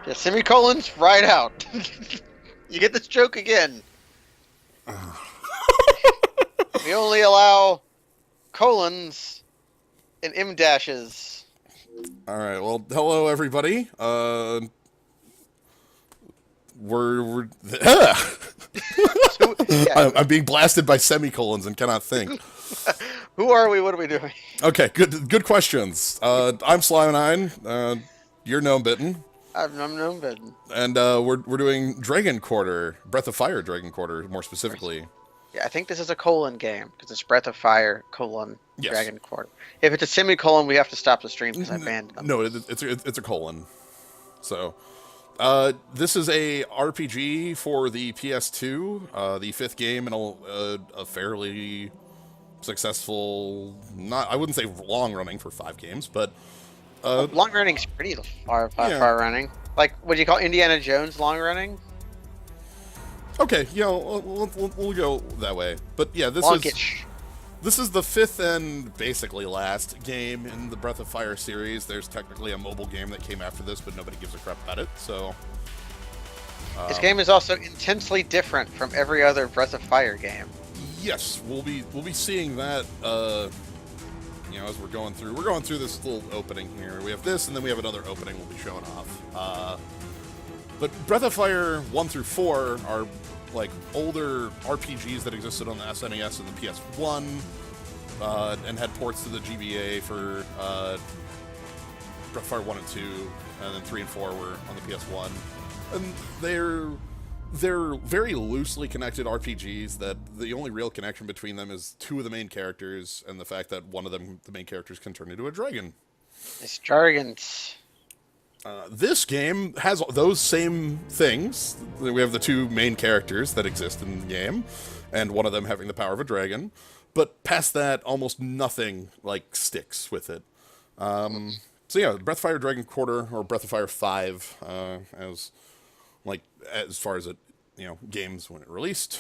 Yeah, semicolons, right out. You get this joke again. We only allow colons and M dashes. All right. Well, hello everybody. We're So yeah, I'm being blasted by semicolons and cannot think. who are we? What are we doing? Okay, good questions. I'm Slime9. You're Gnomebitten, I'm no bed. and we're doing Dragon Quarter, Breath of Fire Dragon Quarter, more specifically. Yeah, I think this is a colon game because it's Breath of Fire colon Yes. Dragon Quarter. If it's a semicolon, we have to stop the stream because I banned them. No, it's a colon. So, this is a RPG for the PS2, the fifth game in a fairly successful, not I wouldn't say long running for 5 games, but Long running's pretty yeah. far running. Like, what do you call Indiana Jones long running? Okay, yeah, we'll go that way. But yeah, Longish. this is the fifth and basically last game in the Breath of Fire series. There's technically a mobile game that came after this, but nobody gives a crap about it. So This game is also intensely different from every other Breath of Fire game. yes, we'll be seeing that. As we're going through this little opening here. We have this, and then we have another opening we'll be showing off. But Breath of Fire 1 through 4 are like older RPGs that existed on the SNES and the PS1, and had ports to the GBA for Breath of Fire 1 and 2, and then 3 and 4 were on the PS1. And they're very loosely connected RPGs that the only real connection between them is two of the main characters and the fact that one of them, the main characters, can turn into a dragon. It's jargons. This game has those same things. We have the two main characters that exist in the game, and one of them having the power of a dragon. But past that, almost nothing like sticks with it. So yeah, Breath of Fire Dragon Quarter or Breath of Fire 5, as far as games when it released.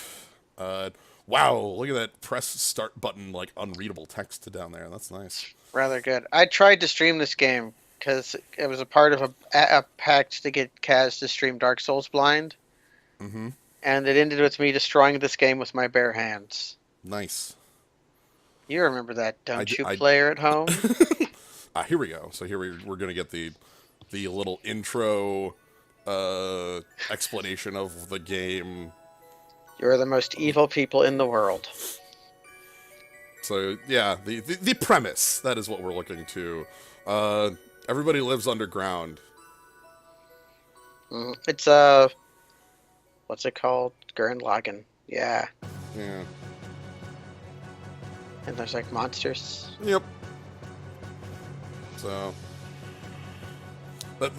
Wow, look at that press start button, like unreadable text down there. That's nice. Rather good. I tried to stream this game because it was a part of a pact to get Kaz to stream Dark Souls blind. Mm-hmm. And it ended with me destroying this game with my bare hands. Nice. You remember that, don't you, I player at home? Here we go. So here we're gonna get the little intro explanation of the game. You're the most evil people in the world. So yeah, the premise, that is what we're looking to. Everybody lives underground. It's what's it called? Gurren Lagann. Yeah. Yeah. And there's like monsters. Yep. So, but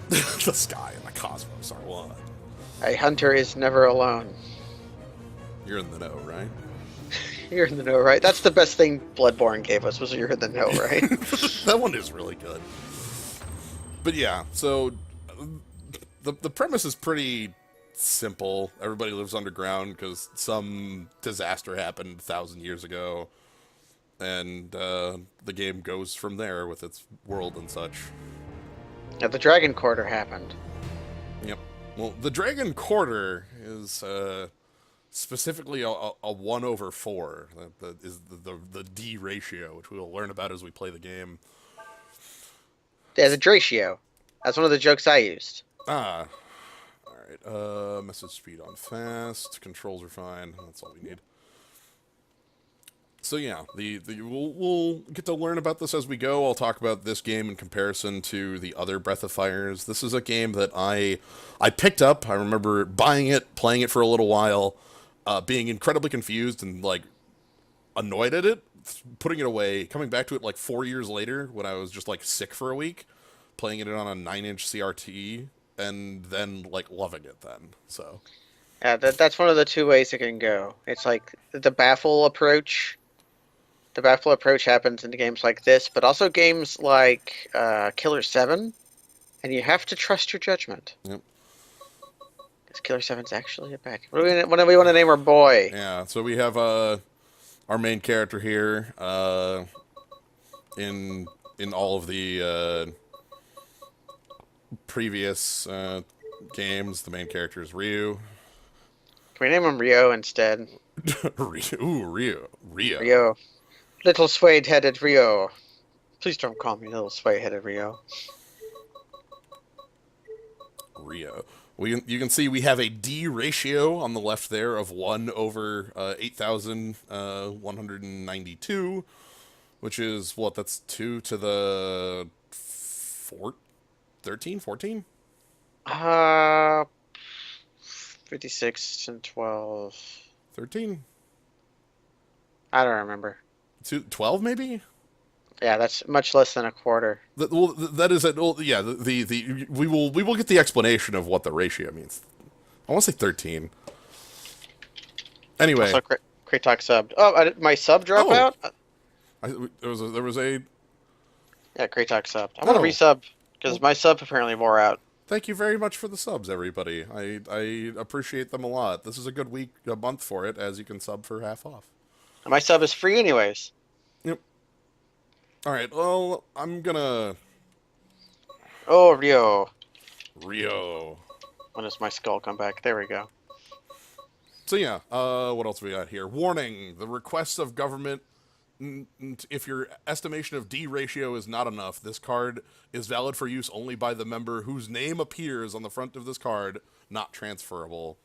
the sky and the cosmos are one. A hunter is never alone. You're in the know, right? You're in the know, right? That's the best thing Bloodborne gave us, was you're in the know, right? That one is really good. But yeah, so the premise is pretty simple. Everybody lives underground because some disaster happened 1,000 years ago, and the game goes from there with its world and such. Now, the Dragon Quarter happened. Yep. Well, the Dragon Quarter is specifically a 1/4. That is the D ratio, which we will learn about as we play the game. Yeah, the Dratio. That's one of the jokes I used. Ah. Alright, message speed on fast. Controls are fine. That's all we need. So yeah, we'll get to learn about this as we go. I'll talk about this game in comparison to the other Breath of Fires. This is a game that I picked up. I remember buying it, playing it for a little while, being incredibly confused and like annoyed at it, putting it away, coming back to it like 4 years later when I was just like sick for a week, playing it on a 9-inch CRT, and then like loving it then. So Yeah, that's one of the two ways it can go. It's like the baffle approach. The baffle approach happens in games like this, but also games like Killer 7, and you have to trust your judgment. yep. Because Killer 7's actually a back. What do we want to name our boy? Yeah, so we have our main character here in in all of the previous games, the main character is Ryu. Can we name him Rio instead? Ryu. Ooh, Rio. Rio. Little suede-headed Rio. Please don't call me little suede-headed Rio. Rio. You can see we have a D ratio on the left there of 1 over 8,192, which is, what, that's 2 to the 13, 14? 56 and 12. 13? I don't remember. 12 maybe? Yeah, that's much less than a quarter. Well, that is it. Well, yeah. We will get the explanation of what the ratio means. I want to say 13. Anyway. Also, Kratok subbed. Oh, did my sub drop out? There was a. Yeah, Kratok subbed. I want to resub because my sub apparently wore out. Thank you very much for the subs, everybody. I appreciate them a lot. This is a good month for it, as you can sub for half off. My sub is free anyways. Yep. All right. Well, I'm gonna. Oh, Rio. When does my skull come back? There we go. So yeah, what else we got here? Warning: the requests of government. If your estimation of D ratio is not enough, this card is valid for use only by the member whose name appears on the front of this card, not transferable.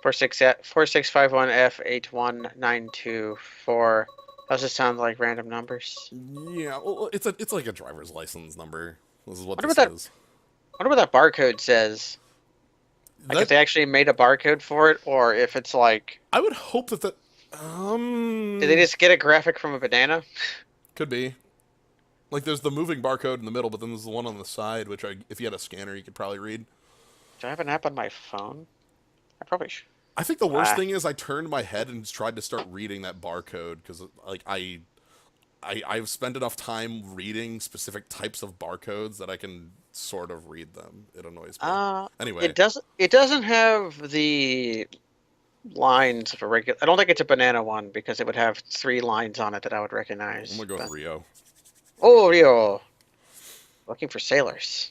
4651F81924. Does it sound like random numbers? Yeah, well, it's like a driver's license number. This is what this is. I wonder what that barcode says. Like if they actually made a barcode for it, or if it's like. I would hope that. Did they just get a graphic from a banana? Could be. Like there's the moving barcode in the middle, but then there's the one on the side, which if you had a scanner, you could probably read. Do I have an app on my phone? I probably should. I think the worst thing is I turned my head and tried to start reading that barcode because like I've spent enough time reading specific types of barcodes that I can sort of read them. It annoys me. Anyway, it doesn't have the lines of a regular. I don't think it's a banana one because it would have 3 lines on it that I would recognize. I'm gonna go with Rio. Oh, Rio. Looking for sailors.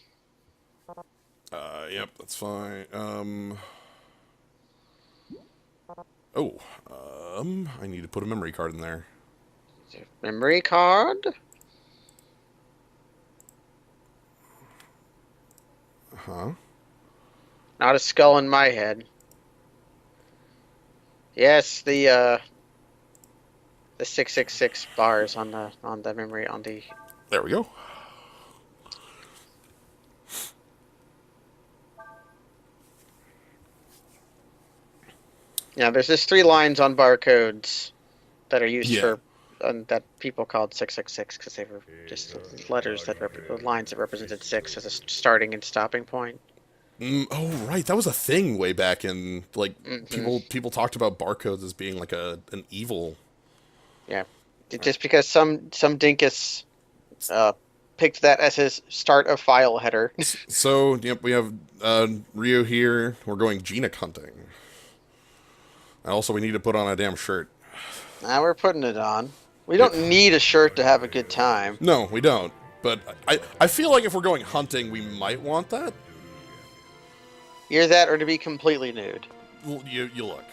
Yep, that's fine. I need to put a memory card in there. Memory card? Huh? Not a skull in my head. Yes, the 666 bars on the memory on the. There we go. Yeah, there's just 3 lines on barcodes that are used for that people called 666 because they were just letters that lines that represented 6 as a starting and stopping point. Oh right, that was a thing way back in like people talked about barcodes as being like an evil. Yeah, just because some dinkus picked that as his start of file header. So yep, we have Rio here. We're going Genik hunting. And also, we need to put on a damn shirt. Now we're putting it on. We don't need a shirt to have a good time. No, we don't. But I feel like if we're going hunting, we might want that. Either that or to be completely nude. Well, you look.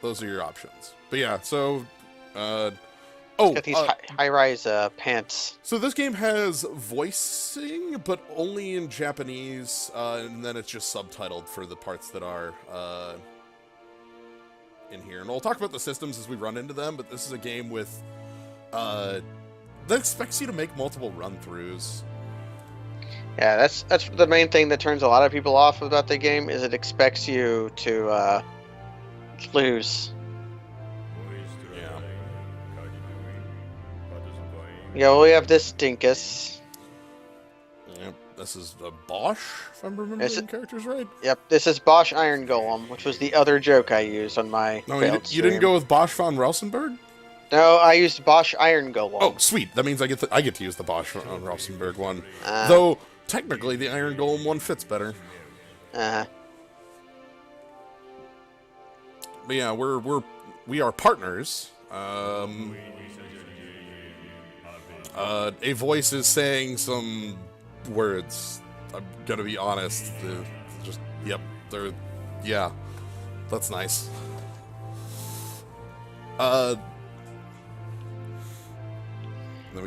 Those are your options. But yeah, so... got these high-rise pants. So this game has voicing, but only in Japanese, and then it's just subtitled for the parts that are... in here, and we'll talk about the systems as we run into them, but this is a game with that expects you to make multiple run-throughs. Yeah, that's the main thing that turns a lot of people off about the game, is it expects you to lose. Yeah, well, we have this dinkus. Yep, this is a Bosch, if I'm remembering characters right. Yep, this is Bosch Iron Golem, which was the other joke I used on my. No, you didn't go with Bosch von Rausenberg? No, I used Bosch Iron Golem. Oh, sweet! That means I get to use the Bosch von Rausenberg one. Though technically, the Iron Golem one fits better. But yeah, we are partners. A voice is saying some words. I'm gonna be honest. Just, yep, they're, yeah, that's nice.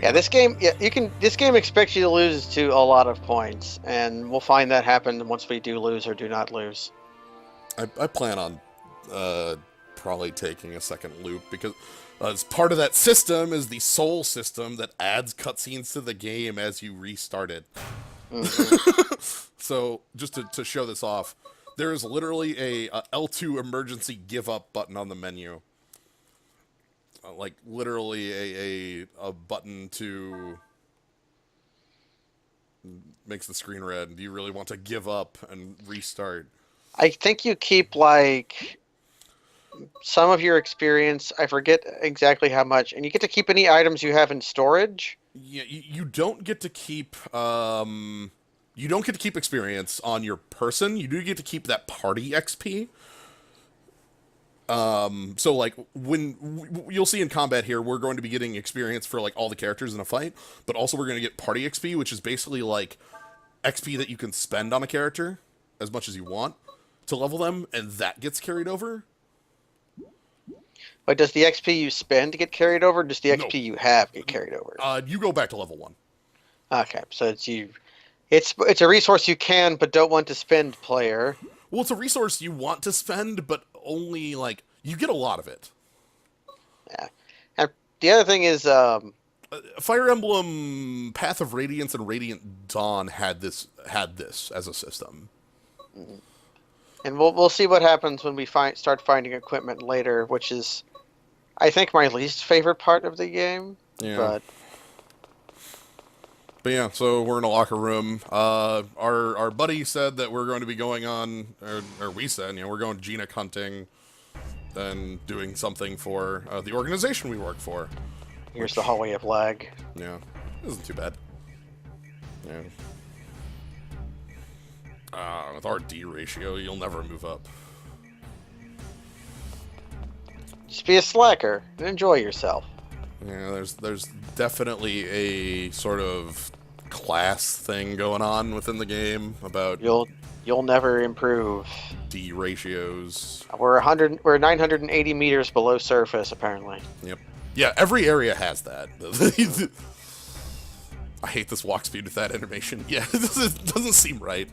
Yeah, this game, yeah, you can. This game expects you to lose to a lot of points, and we'll find that happen once we do lose or do not lose. I plan on probably taking a second loop because as part of that system is the soul system that adds cutscenes to the game as you restart it. So just to show this off, there is literally a L2 emergency give up button on the menu. Like literally a button to makes the screen red. Do you really want to give up and restart? I think you keep like some of your experience. I forget exactly how much, and you get to keep any items you have in storage. Yeah, you don't get to keep you don't get to keep experience on your person. You do get to keep that party XP. So like when you'll see in combat here, we're going to be getting experience for like all the characters in a fight, but also we're going to get party XP, which is basically like XP that you can spend on a character as much as you want to level them, and that gets carried over. But does the XP you spend get carried over? Or does the XP you have get carried over? You go back to level 1. Okay, so it's you. It's a resource you can but don't want to spend, player. Well, it's a resource you want to spend, but only like you get a lot of it. Yeah, and the other thing is, Fire Emblem, Path of Radiance, and Radiant Dawn had this as a system. and we'll see what happens when we start finding equipment later, which is, I think, my least favorite part of the game. Yeah. But yeah, so we're in a locker room. Our buddy said that we're going to be going on, or we said, we're going Genik hunting and doing something for the organization we work for. Here's the hallway of lag. Yeah, it isn't too bad. Yeah. With our D ratio, you'll never move up. Just be a slacker and enjoy yourself. Yeah, there's definitely a sort of class thing going on within the game about you'll never improve. D ratios. We're 980 meters below surface apparently. Yep. Yeah, every area has that. I hate this walk speed with that animation. Yeah, it doesn't seem right.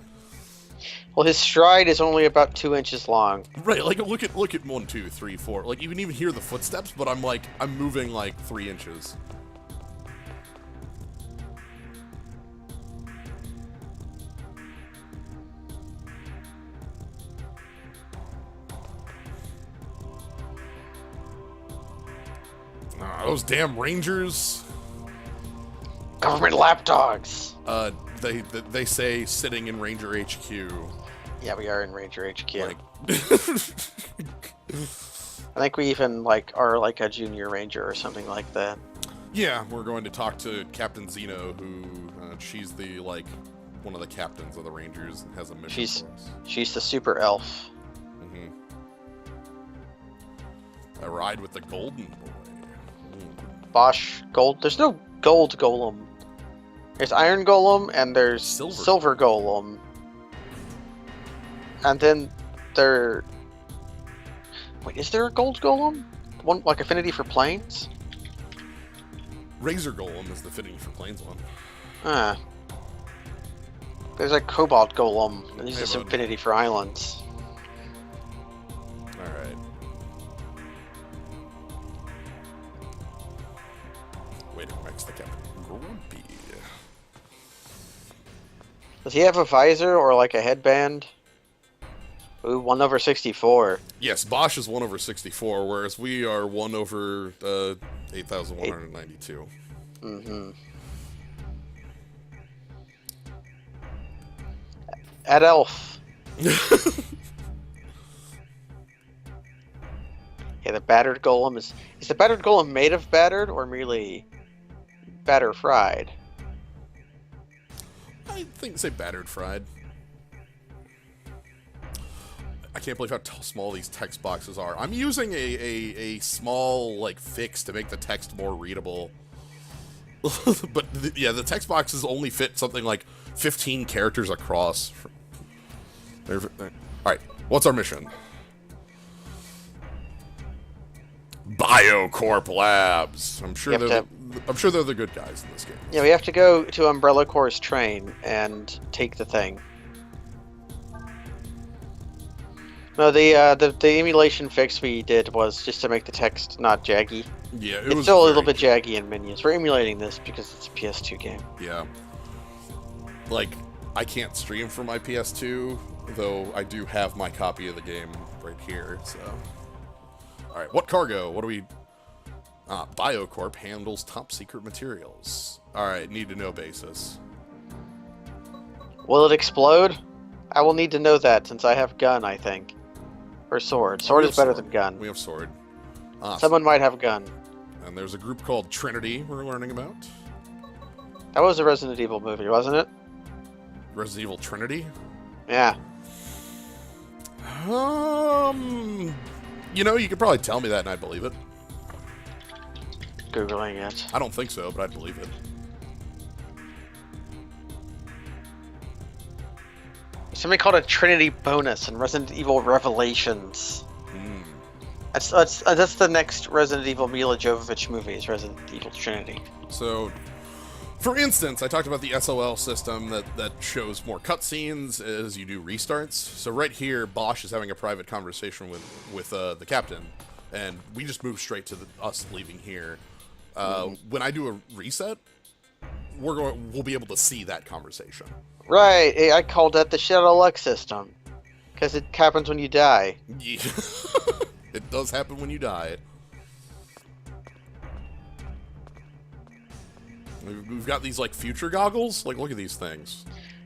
Well, his stride is only about 2 inches long. Right, like look at 1, 2, 3, 4. Like you can even hear the footsteps, but I'm moving like 3 inches. Those damn rangers. Government lapdogs. They say sitting in Ranger HQ. Yeah, we are in Ranger HQ. Like, I think we even are like a junior ranger or something like that. Yeah, we're going to talk to Captain Zeno, who she's the one of the captains of the Rangers and has a mission for us. She's the super elf. Mm-hmm. I ride with the Golden Boy. Bosch Gold. There's no Gold Golem. There's Iron Golem and there's Silver Golem. And then wait, is there a Gold Golem? One like Affinity for Planes? Razor Golem is the Affinity for Planes one. There's a Cobalt Golem. And he's just Affinity for Islands. Alright. Waiting next to Captain Grumpy. Does he have a visor or like a headband? Ooh, 1/64. Yes, Bosch is 1/64, whereas we are 1/8,192. Mm-hmm. At Elf. Yeah, the battered golem is the battered golem made of battered or merely batter fried? I think say battered fried. I can't believe how small these text boxes are. I'm using a small fix to make the text more readable. But yeah, the text boxes only fit something like 15 characters across. All right, what's our mission? Biocorp Labs. I'm sure they're the good guys in this game. Yeah, we have to go to Umbrella Corps' train and take the thing. No, the emulation fix we did was just to make the text not jaggy. Yeah, it's still a little bit jaggy in menus. We're emulating this because it's a PS2 game. Yeah. Like, I can't stream from my PS2, though I do have my copy of the game right here, so... Alright, what cargo? What do we... Biocorp handles top secret materials. Alright, need to know basis. Will it explode? I will need to know that since I have gun, I think. Or sword. Sword is better than gun. We have sword. Someone might have gun. And there's a group called Trinity we're learning about. That was a Resident Evil movie, wasn't it? Resident Evil Trinity? Yeah. You know, you could probably tell me that and I'd believe it. Googling it. I don't think so, but I'd believe it. Somebody called a Trinity bonus in Resident Evil Revelations. That's the next Resident Evil Mila Jovovich movie, is Resident Evil Trinity. So, for instance, I talked about the SOL system that shows more cutscenes as you do restarts. So right here, Bosch is having a private conversation with the captain, and we just move straight to us leaving here. When I do a reset, we'll be able to see that conversation. Right, I called that the Shadow Luck system, because it happens when you die. Yeah. It does happen when you die. We've got these, like, future goggles. Like, look at these things.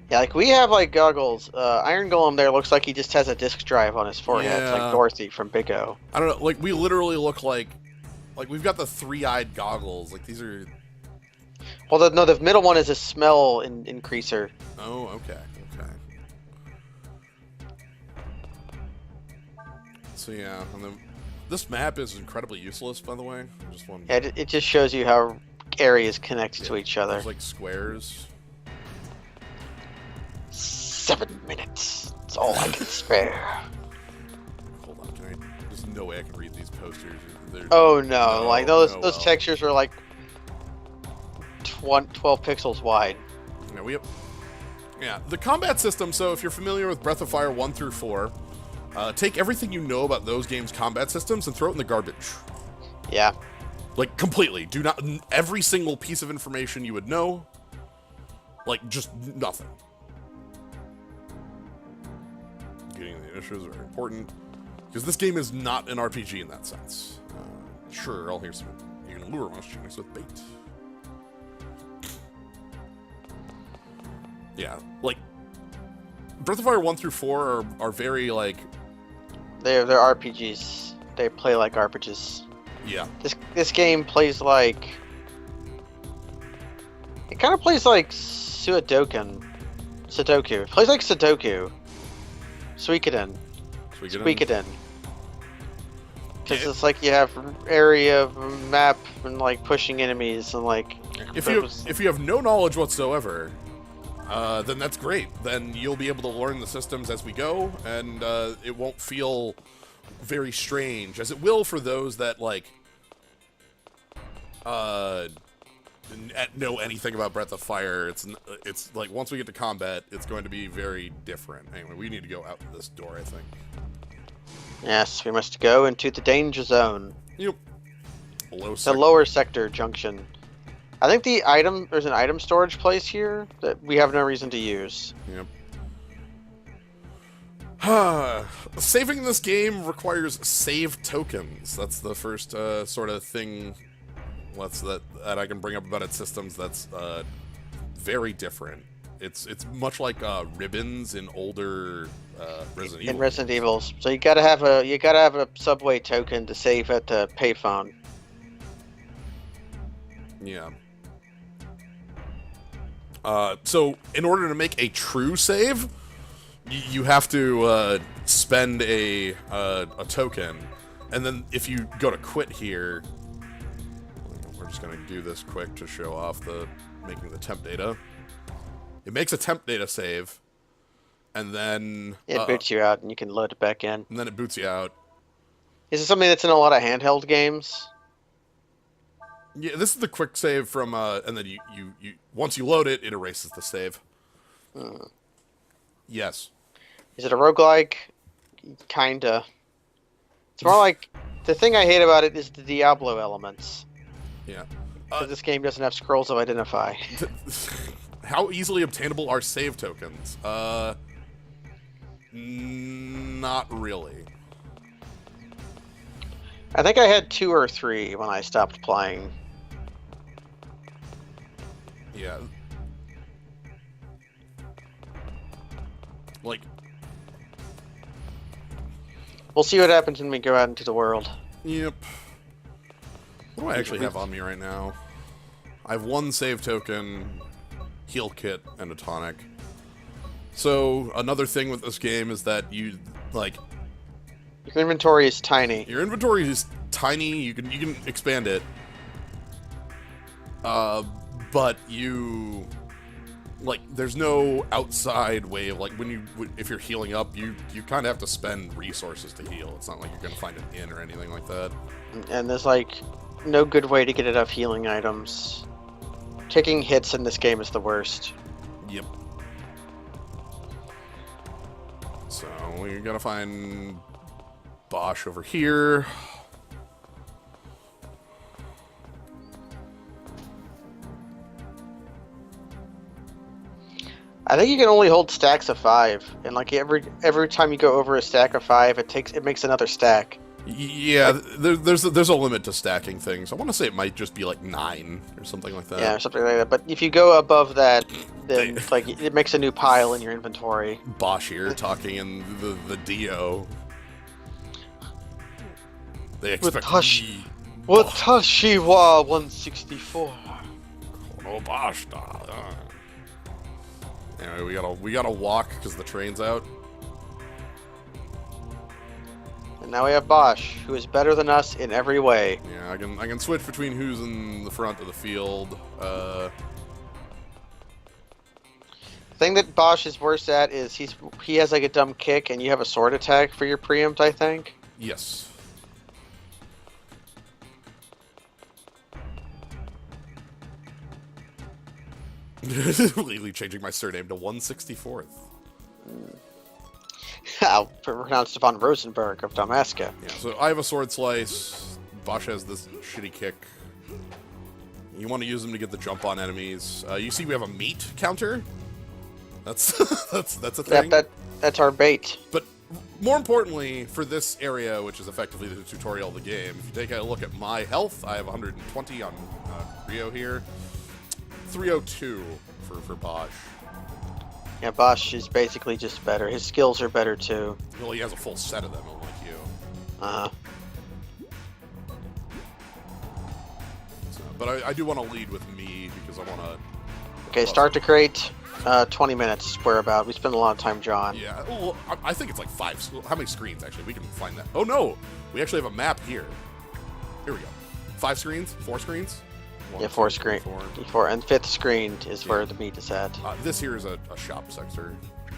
Yeah, like, we have, like, goggles. Iron Golem there looks like he just has a disk drive on his forehead. Yeah. It's like Dorothy from Big O. I don't know, like, we literally look like we've got the three-eyed goggles. Like, these are... Well, no, the middle one is a smell increaser. Oh, okay. So yeah, and then this map is incredibly useless, by the way. Yeah, it just shows you how areas connect to each other. There's like squares. 7 minutes. That's all I can spare. Hold on, there's no way I can read these posters. Oh no, like those textures are like 12 pixels wide. Yeah, the combat system, so if you're familiar with Breath of Fire 1 through 4, take everything you know about those games' combat systems and throw it in the garbage. Yeah. Like, completely. Do not... Every single piece of information you would know, like, just nothing. Getting the initiatives are important, because this game is not an RPG in that sense. Sure, I'll hear some... You can lure most genius with bait. Yeah, like, Breath of Fire 1 through 4 are very, like... They're RPGs. They play like RPGs. Yeah. This game plays like... It kind of plays like Sudoku. It plays like Sudoku. Suikoden. Because it's like you have area, map, and like pushing enemies, and like... If you have no knowledge whatsoever... then that's great. Then you'll be able to learn the systems as we go, and it won't feel very strange, as it will for those that, like, know anything about Breath of Fire. It's like, once we get to combat, it's going to be very different. Anyway, we need to go out this door, I think. Yes, we must go into the danger zone. Yep. The lower sector junction. I think there's an item storage place here that we have no reason to use. Yep. Saving this game requires save tokens. That's the first sort of thing that I can bring up about its systems that's very different. It's much like ribbons in older Resident Evil. In Resident Evil, so you gotta have a subway token to save at the payphone. Yeah. So, in order to make a true save, you have to spend a token, and then if you go to quit here, just going to do this quick to show off making the temp data. It makes a temp data save, and then It boots you out, and you can load it back in. and then it boots you out. Is it something that's in a lot of handheld games? Yeah, this is the quick save from, and then you once you load it, it erases the save. Yes. Is it a roguelike? Kinda. It's more like, the thing I hate about it is the Diablo elements. Yeah. Because this game doesn't have scrolls of identify. How easily obtainable are save tokens? Not really. I think I had 2 or 3 when I stopped playing. Yeah. Like, We'll see what happens when we go out into the world. yep. What do I actually have on me right now? I have 1 save token, heal kit, and a tonic. So, another thing with this game is that you, like... Your inventory is tiny. Your inventory is tiny, you can expand it. But you... Like, there's no outside way of, like, if you're healing up, you kind of have to spend resources to heal. It's not like you're going to find an inn or anything like that. And there's, like, no good way to get enough healing items. Taking hits in this game is the worst. Yep. So, we gotta find Bosch over here. I think you can only hold stacks of 5, and like every time you go over a stack of 5, it makes another stack. Yeah, there's a limit to stacking things. I want to say it might just be like 9 or something like that. Yeah, or something like that. But if you go above that, then like it makes a new pile in your inventory. Bosch here talking in the Dio. They expect me. Watashi wa 164. Oh, Bosch. Anyway, we gotta walk because the train's out. And now we have Bosch, who is better than us in every way. Yeah, I can switch between who's in the front of the field. Thing that Bosch is worse at is he has like a dumb kick, and you have a sword attack for your preempt, I think. Yes. Legally changing my surname to 164th. I'll pronounce Stefan Rosenberg of Damaska. Yeah, so I have a sword slice. Bosch has this shitty kick. You want to use them to get the jump on enemies. You see we have a meat counter. That's that's a thing. Yeah, that's our bait. But more importantly, for this area, which is effectively the tutorial of the game, if you take a look at my health, I have 120 on Rio here. 302 for Bosch. Yeah, Bosch is basically just better. His skills are better too. Well, he has a full set of them, unlike you. Uh-huh. So, but I do want to lead with me because I want to... Okay, start to crate. 20 minutes, whereabout. We spend a lot of time drawing. Yeah, well, I think it's like 5. How many screens, actually? We can find that. Oh, no! We actually have a map here. Here we go. 5 screens? 4 screens? Yeah, 4 screen. 4, and 5th screen is where the meat is at. This here is a shop sector.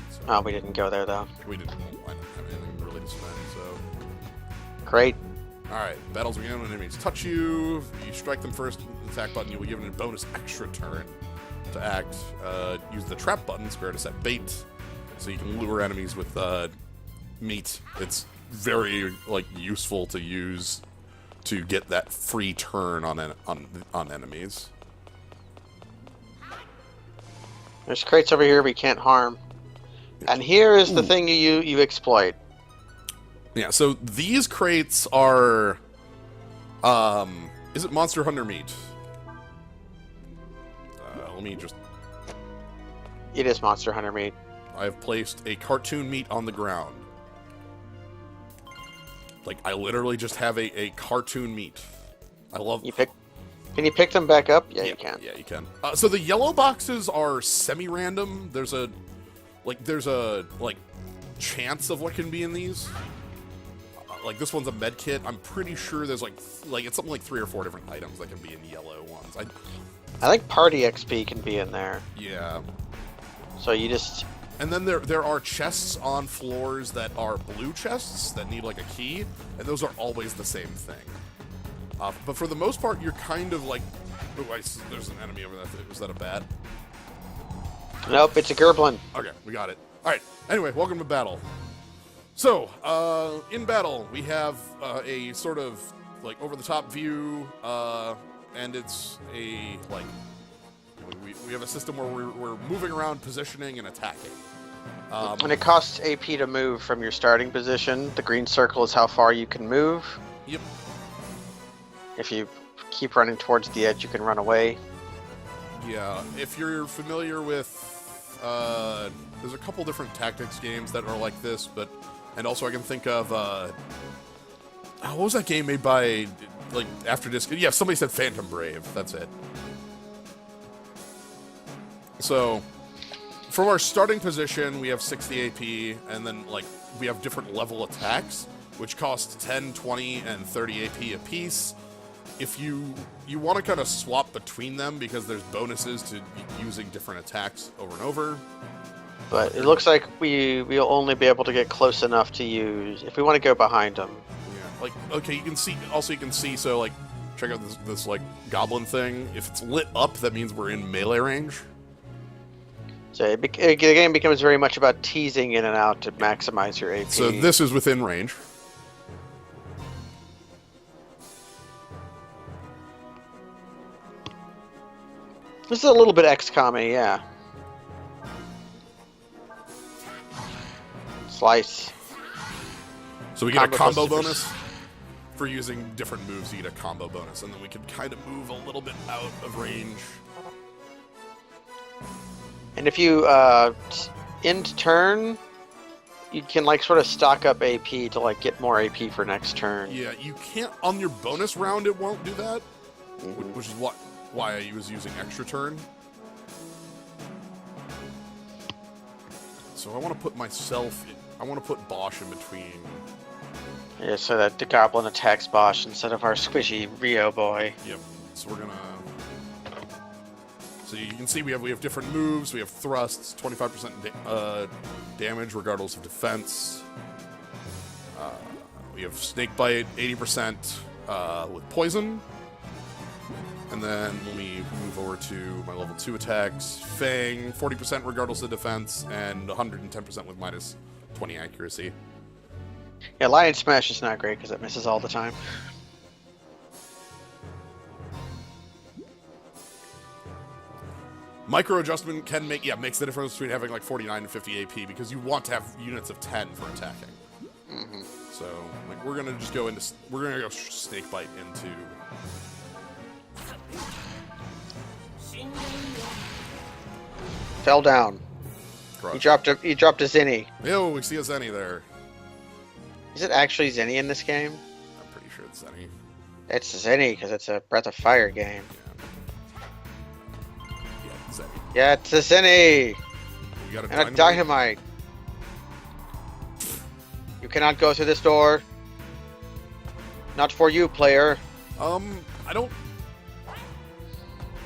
So Oh, we didn't go there though. we didn't have anything really to spend, so... Great. Alright, battles begin when enemies touch you. You strike them first with the attack button, you will give it a bonus extra turn to act. Use the trap button, spare to set bait, so you can lure enemies with meat. It's very useful to use to get that free turn on enemies. There's crates over here we can't harm. And here is the thing you exploit. Yeah, so these crates are... is it Monster Hunter meat? Let me just... It is Monster Hunter meat. I have placed a cartoon meat on the ground. I literally just have a cartoon meat. I love... Can you pick them back up? Yeah, you can. Yeah, you can. So the yellow boxes are semi-random. There's a chance of what can be in these. like this one's a med kit. I'm pretty sure there's like it's something like 3 or 4 different items that can be in yellow ones. I think party XP can be in there. Yeah. So you just... And then there are chests on floors that are blue chests that need like a key, and those are always the same thing. But for the most part, you're kind of like... Oh, there's an enemy over there. Was that a bat? Nope, it's a Gerblin. Okay, we got it. Alright, anyway, welcome to battle. So, in battle, we have a sort of, like, over-the-top view, and it's a, like... We have a system where we're moving around, positioning, and attacking. And it costs AP to move from your starting position. The green circle is how far you can move. Yep. If you keep running towards the edge, you can run away. Yeah, if you're familiar with... there's a couple different tactics games that are like this, but... And also I can think of... what was that game made by... Like, After Disc... Yeah, somebody said Phantom Brave. That's it. So, from our starting position, we have 60 AP, and then, like, we have different level attacks, which cost 10, 20, and 30 AP apiece. If you want to kind of swap between them, because there's bonuses to using different attacks over and over. But it looks like we'll only be able to get close enough to use... If we want to go behind them. Yeah, like, okay, you can see... Also, you can see, so, like, check out this like, goblin thing. If it's lit up, that means we're in melee range. So the game becomes very much about teasing in and out to maximize your AP. So this is within range. This is a little bit XCOM-y, yeah. Slice. So we get a combo bonus for using different moves. You get a combo bonus, and then we can kind of move a little bit out of range. And if you end turn, you can like sort of stock up AP to like get more AP for next turn. Yeah, you can't on your bonus round. It won't do that, Mm-hmm. which is why I was using extra turn. So I want to put myself. I want to put Bosch in between. Yeah, so that the goblin attacks Bosch instead of our squishy Rio boy. Yep. So we're gonna. So you can see we have different moves. We have thrusts, 25% damage regardless of defense. We have snake bite, 80% with poison. And then when we move over to my level 2 attacks, Fang, 40% regardless of defense, and 110% with minus 20 accuracy. Yeah, Lion Smash is not great because it misses all the time. Micro adjustment can makes the difference between having like 49 and 50 AP because you want to have units of 10 for attacking. Mm-hmm. So like we're gonna go snake bite into. Fell down. Crush. He dropped a Zinni. Yo, we see a Zenny there. Is it actually Zinni in this game? I'm pretty sure it's Zenny. It's Zinni because it's a Breath of Fire game. Yeah, Zenny. Yeah, it's a Zinni! You got And a dynamite. You cannot go through this door. Not for you, player. I don't.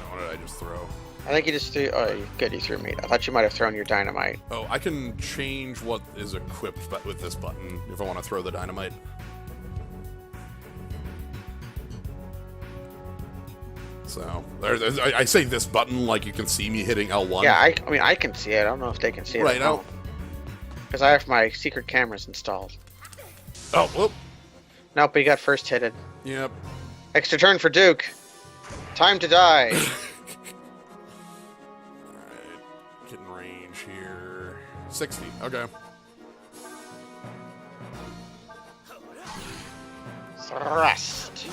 What did I just throw? I think you just threw... Oh, good, you threw meat. I thought you might have thrown your dynamite. Oh, I can change what is equipped with this button if I want to throw the dynamite. So, I say this button like you can see me hitting L1. Yeah, I mean, I can see it. I don't know if they can see it. Right, now. Because I have my secret cameras installed. Oh, whoop. Nope, but he got first hitted. Yep. Extra turn for Duke. Time to die. Alright. Get in range here. 60. Okay. Thrust.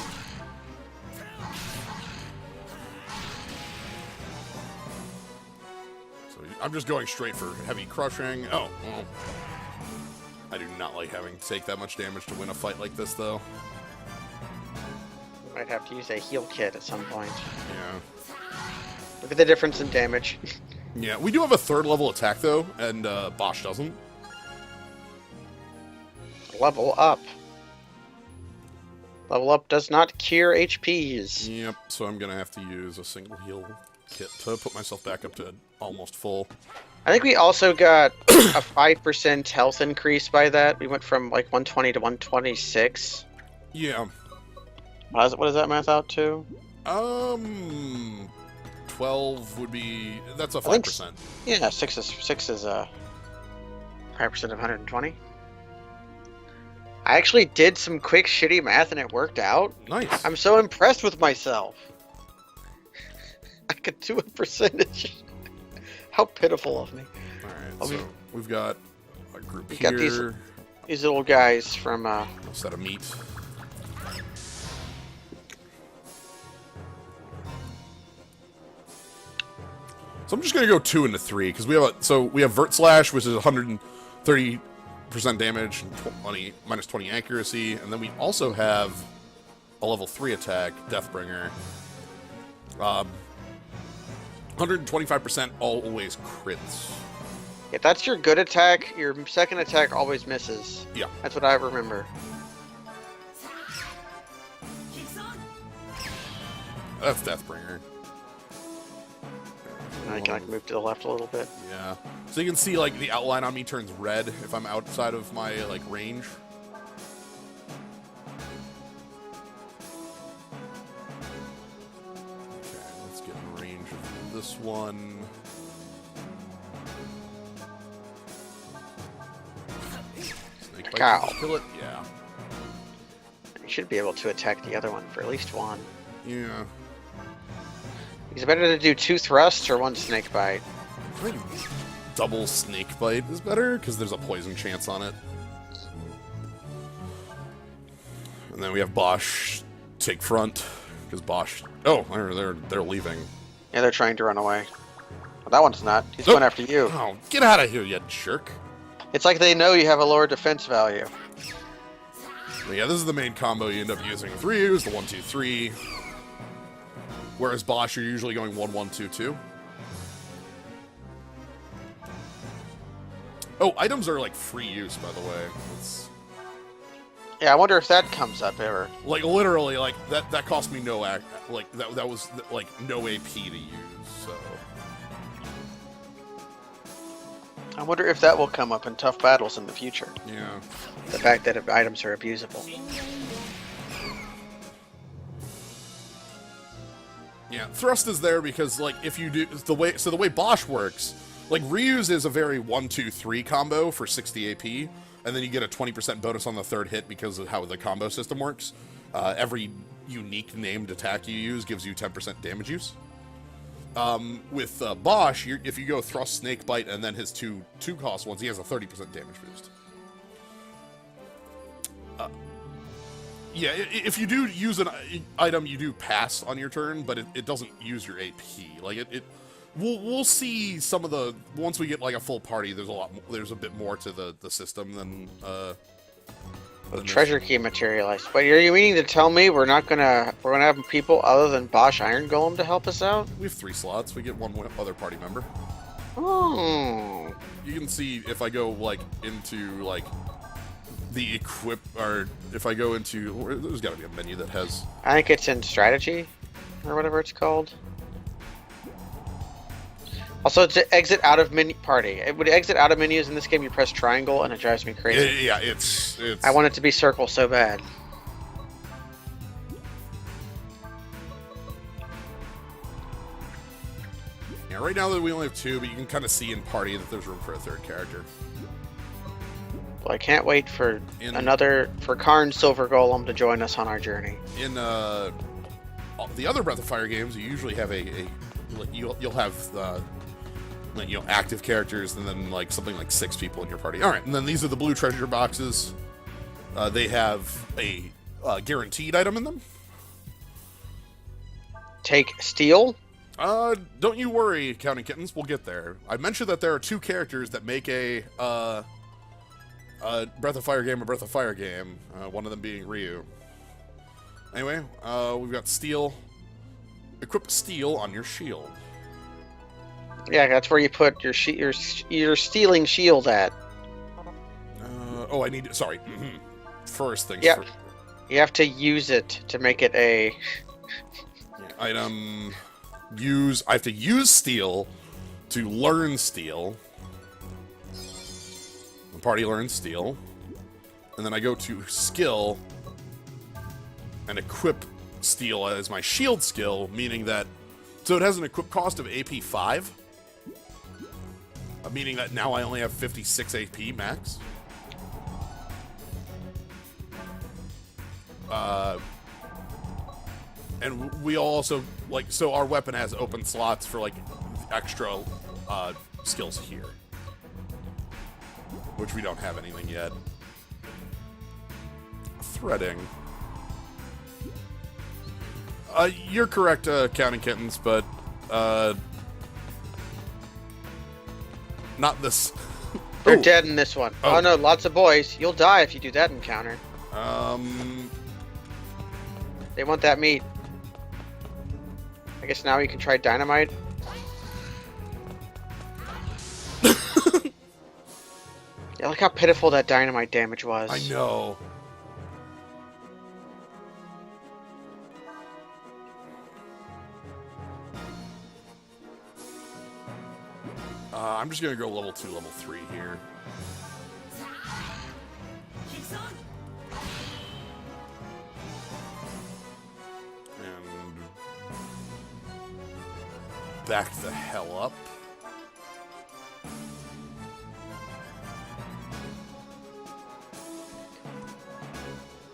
So I'm just going straight for heavy crushing. Oh, well. I do not like having to take that much damage to win a fight like this, though. Might have to use a heal kit at some point. Yeah. Look at the difference in damage. Yeah, we do have a 3rd level attack, though, and Bosch doesn't. Level up. Level up does not cure HPs. Yep, so I'm gonna have to use a single heal kit to put myself back up to almost full. I think we also got a 5% health increase by that. We went from like 120 to 126. Yeah. What does that math out to? 12 would be... That's a 5%. Yeah, 6 is 5% of 120. I actually did some quick shitty math and it worked out. Nice. I'm so impressed with myself. I could do a percentage. How pitiful of me. Alright, so we've got a group we here. Got these little guys from... A set of meat. So I'm just gonna go 2 into 3 because we have we have Vert Slash, which is 130% damage and minus 20 accuracy, and then we also have a level 3 attack, Deathbringer. 125% always crits. If that's your good attack, your second attack always misses. Yeah. That's what I remember. That's Deathbringer. I can like move to the left a little bit. Yeah. So you can see like the outline on me turns red if I'm outside of my like range. Okay, let's get in range of this one. Snake bite, Cow. kill it? Yeah. You should be able to attack the other one for at least one. Yeah. Is it better to do 2 thrusts or 1 snake bite? I think double snake bite is better because there's a poison chance on it. And then we have Bosch take front because Bosch. Oh, they're leaving. Yeah, they're trying to run away. Well, that one's not. He's going after you. Oh, get out of here, you jerk! It's like they know you have a lower defense value. But yeah, this is the main combo you end up using with Ryu, is the 1-2-3. Whereas Bosch, you're usually going 1-1-2-2. Oh, items are like free use, by the way. Yeah, I wonder if that comes up ever. Like literally, like that cost me no like that was like no AP to use. So I wonder if that will come up in tough battles in the future. yeah. The fact that items are abusable. Yeah, thrust is there because like if you do the way Bosch works, like Ryu's is a very 1-2-3 combo for 60 AP, and then you get a 20% bonus on the third hit because of how the combo system works. Every unique named attack you use gives you 10% damage use. With Bosch, if you go thrust, snake bite, and then his two cost ones, he has a 30% damage boost. Yeah, if you do use an item, you do pass on your turn, but it doesn't use your AP. Like we'll see some of the once we get like a full party. There's a bit more to the system than. Treasure key materialized. Wait, are you meaning to tell me we're gonna have people other than Bosch Iron Golem to help us out? We have 3 slots. We get one other party member. Oh. You can see if I go like into like the equip, or if I go into, there's got to be a menu that has. I think it's in strategy, or whatever it's called. Also, to exit out of menu party, it would exit out of menus in this game. You press triangle, and it drives me crazy. Yeah, it's. I want it to be circle so bad. Yeah, right now that we only have 2, but you can kind of see in party that there's room for a 3rd character. Well, I can't wait for Karn Silver Golem to join us on our journey. In the other Breath of Fire games, you usually have you'll have active characters, and then like something like 6 people in your party. All right, and then these are the blue treasure boxes. They have a guaranteed item in them. Take steel. Don't you worry, Counting Kittens. We'll get there. I mentioned that there are 2 characters that make a Breath of Fire game, a Breath of Fire game. One of them being Ryu. Anyway, we've got steel. Equip steel on your shield. Yeah, that's where you put your stealing shield at. I need. Sorry. First things Yeah. first. You have to use it to make it a... Yeah, item... Use... I have to use steel to learn steel. The party learns steel. And then I go to skill and equip steel as my shield skill, meaning that... So it has an equip cost of AP 5. Meaning that now I only have 56 AP max. And we also, like, so our weapon has open slots for, like, extra skills here. Which we don't have anything yet. Threading. You're correct, Counting Kittens, but, not this. They're dead in this one. Oh no, lots of boys. You'll die if you do that encounter. They want that meat. I guess now you can try dynamite. Yeah, look how pitiful that dynamite damage was. I know. I'm just gonna go level 2, level 3 here. And back the hell up.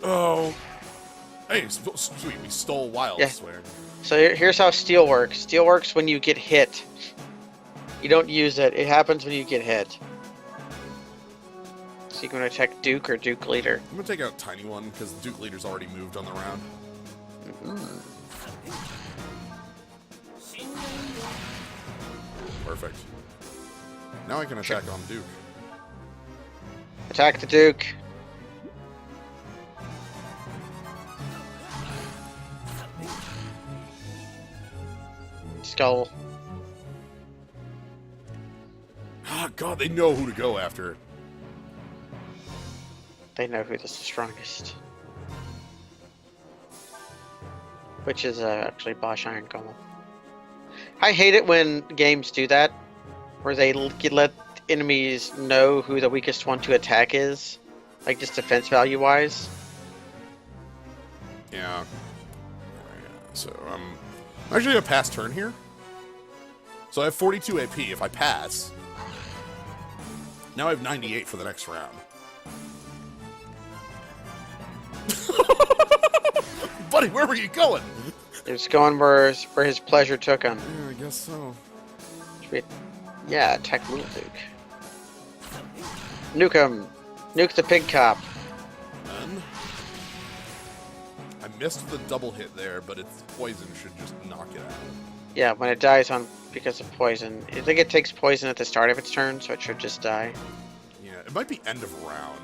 Oh. Hey, sweet, we stole wild, yeah. I swear. So here's how steel works. Steel works when you get hit. You don't use it. It happens when you get hit. So you can attack Duke or Duke Leader. I'm gonna take out Tiny One because Duke Leader's already moved on the round. Perfect. Now I can attack on Duke. Attack the Duke. Skull. Ah, God, they know who to go after. They know who is the strongest. Which is actually Bosch Iron Golem. I hate it when games do that, where they let enemies know who the weakest one to attack is, like just defense value wise. Yeah. So I'm actually gonna pass turn here. So I have 42 AP if I pass. Now I have 98 for the next round. Buddy, where were you going? He was going where his pleasure took him. Yeah, I guess so. Yeah, attack Little Duke. Nuke him. Nuke the pig cop. Then I missed the double hit there, but its poison should just knock it out. Yeah, when it dies because of poison. I think it takes poison at the start of its turn, so it should just die. Yeah, it might be end of round.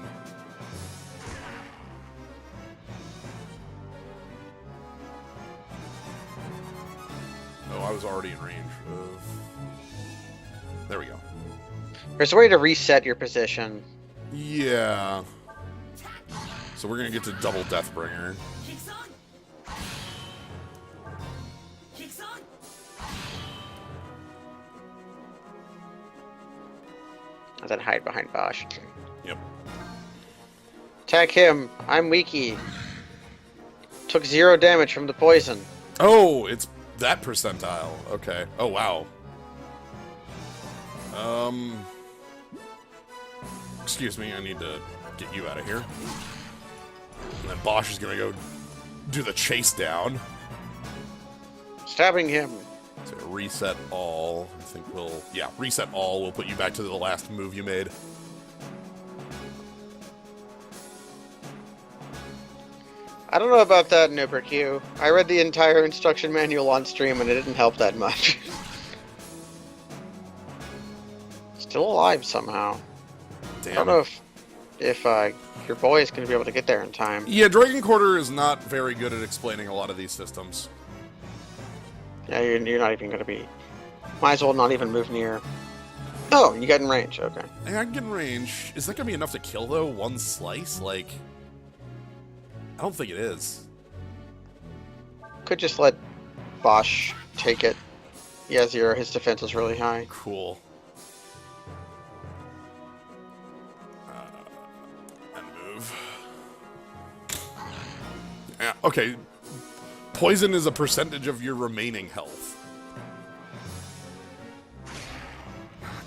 Oh, I was already in range of... There we go. There's a way to reset your position. Yeah. So we're gonna get to double Deathbringer. And then hide behind Bosch. Yep. Attack him. I'm weaky. Took 0 damage from the poison. Oh, it's that percentile. Okay. Oh, wow. Excuse me, I need to get you out of here. And then Bosch is gonna go do the chase down. Stabbing him. So reset all. I think we'll... Yeah, reset all. We'll put you back to the last move you made. I don't know about that, NuberQ. I read the entire instruction manual on stream and it didn't help that much. Still alive somehow. Damn. I don't know if your boy is going to be able to get there in time. Yeah, Dragon Quarter is not very good at explaining a lot of these systems. Yeah, you're not even going to be... Might as well not even move near. Oh, you got in range. Okay. Hey, I can get in range. Is that going to be enough to kill, though? One slice? Like... I don't think it is. Could just let Bosch take it. He has 0. His defense is really high. Cool. And move. Yeah, okay. Poison is a percentage of your remaining health.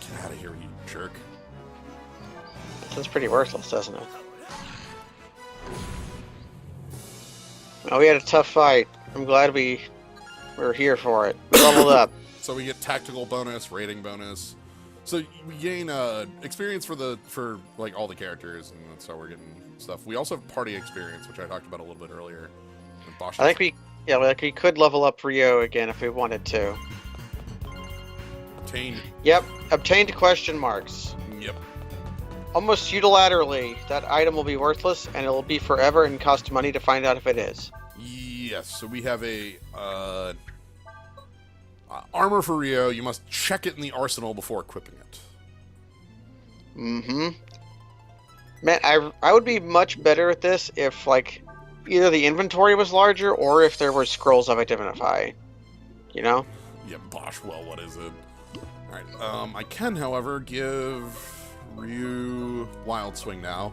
Get out of here, you jerk. That's pretty worthless, doesn't it? Oh, we had a tough fight. I'm glad we were here for it. We leveled up. So we get tactical bonus, rating bonus. So we gain experience for like all the characters, and that's how we're getting stuff. We also have party experience, which I talked about a little bit earlier. I think we could level up Rio again if we wanted to. Obtained. Yep, obtained question marks. Yep. Almost unilaterally, that item will be worthless, and it will be forever and cost money to find out if it is. Yes, so we have a armor for Rio. You must check it in the arsenal before equipping it. Mm-hmm. Man, I would be much better at this if, like, either the inventory was larger or if there were scrolls of identify. You know? Yeah, Bosh, well, what is it? Alright, I can, however, give Ryu Wild Swing now.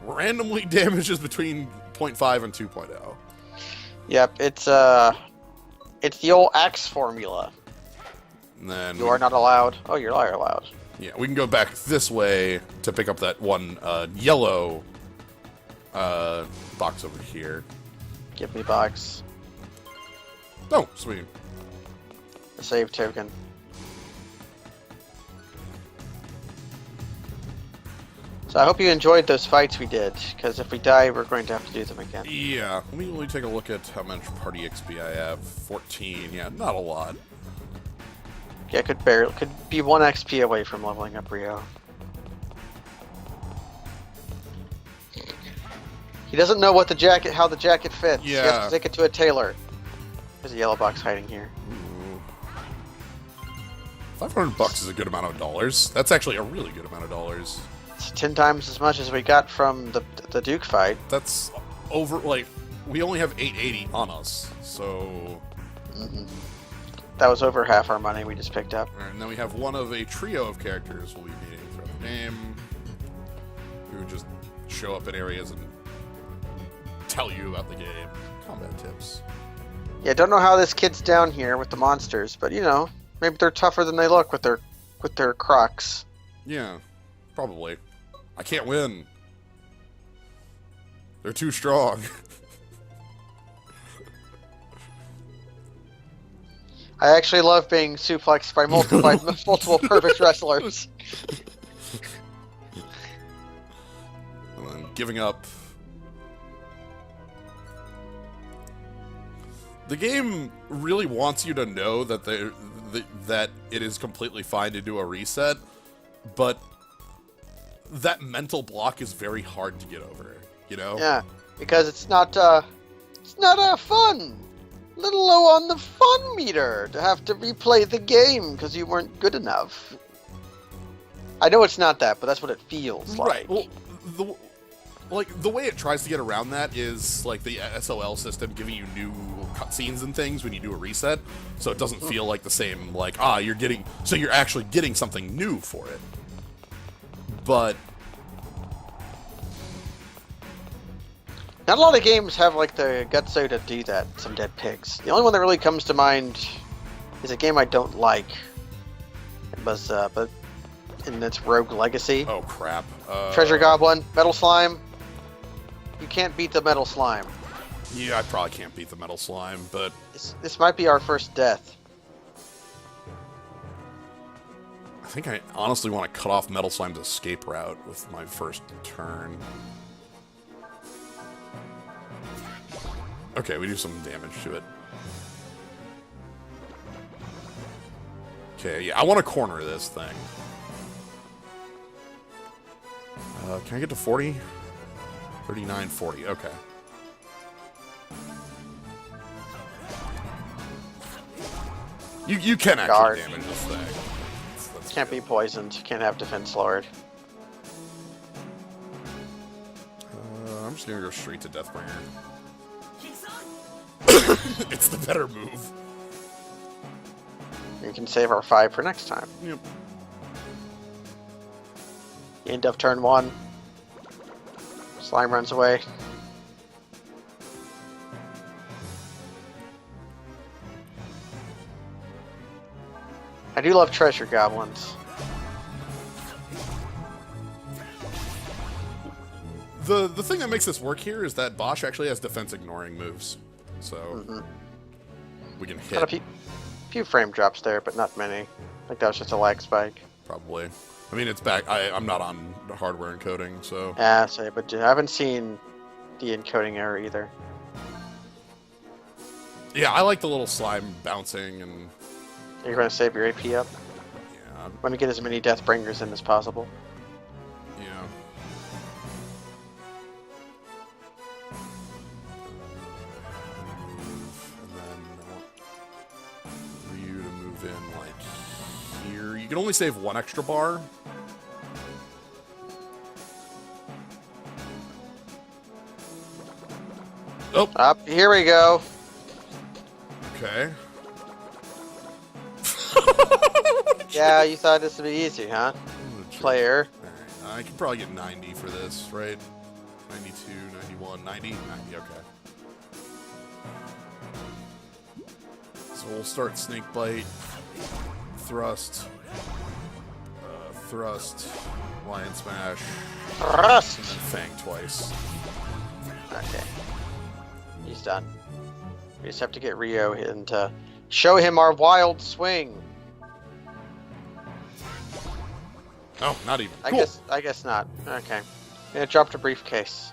Randomly damages between 0.5 and 2.0. Yep, it's the old axe formula. And then you are not allowed. Oh, you're allowed. Yeah, we can go back this way to pick up that one yellow box over here. Give me box. Oh, sweet. A save token. So I hope you enjoyed those fights we did, because if we die, we're going to have to do them again. Yeah, let me take a look at how much party XP I have. 14, yeah, not a lot. Yeah, could be 1 XP away from leveling up Rio. He doesn't know what how the jacket fits. Yeah. He has to take it to a tailor. There's a yellow box hiding here. Ooh. $500 is a good amount of dollars. That's actually a really good amount of dollars. It's 10 times as much as we got from the Duke fight. That's over, like, we only have 880 on us, so... That was over half our money we just picked up. Right, and then we have one of a trio of characters we'll be meeting throughout the game. We would just show up in areas and tell you about the game. Combat tips. Yeah, don't know how this kid's down here with the monsters, but you know, maybe they're tougher than they look with their crocs. Yeah, probably. I can't win. They're too strong. I actually love being suplexed by multiple perfect wrestlers. And then giving up. The game really wants you to know that that it is completely fine to do a reset, but that mental block is very hard to get over, you know? Yeah, because it's not fun. A little low on the fun meter to have to replay the game because you weren't good enough. I know it's not that, but that's what it feels like. Right. Well, the way it tries to get around that is like the SOL system giving you new cutscenes and things when you do a reset, so it doesn't feel like the same. Like you're actually getting something new for it. But not a lot of games have like the gutso to do that. Some Dead Pigs. The only one that really comes to mind is a game I don't like. It was, and it's Rogue Legacy. Oh crap! Treasure Goblin, Metal Slime. You can't beat the Metal Slime. Yeah, I probably can't beat the Metal Slime, but this might be our first death. I think I honestly want to cut off Metal Slime's escape route with my first turn. Okay, we do some damage to it. Okay, yeah, I want to corner this thing. Can I get to 40? 39, 40, okay. You can actually damage this thing. That's can't be poisoned. Can't have Defense Lord. I'm just gonna go straight to Deathbringer. It's the better move. We can save our 5 for next time. Yep. End of turn 1. Slime runs away. I do love treasure goblins. The thing that makes this work here is that Bosch actually has defense ignoring moves. So we can hit. Got a few frame drops there, but not many. I think that was just a lag spike. Probably. I mean, it's back. I'm not on hardware encoding, so. Yeah, sorry, but I haven't seen the encoding error either. Yeah, I like the little slime bouncing and. You're going to save your AP up? Yeah. I'm going to get as many Deathbringers in as possible. Yeah. And then I want Ryu to move in like here. You can only save 1 extra bar. Oh. Up, here we go. Okay. Yeah, you thought this would be easy, huh? Player. Alright, I can probably get 90 for this, right? 92, 91, 90, 90, okay. So we'll start Snake Bite, Thrust, Thrust, Lion Smash, Thrust! and then Fang twice. Okay. He's done. We just have to get Rio and show him our wild swing. Oh, not even. Cool. I guess not. Okay. Yeah, dropped a briefcase.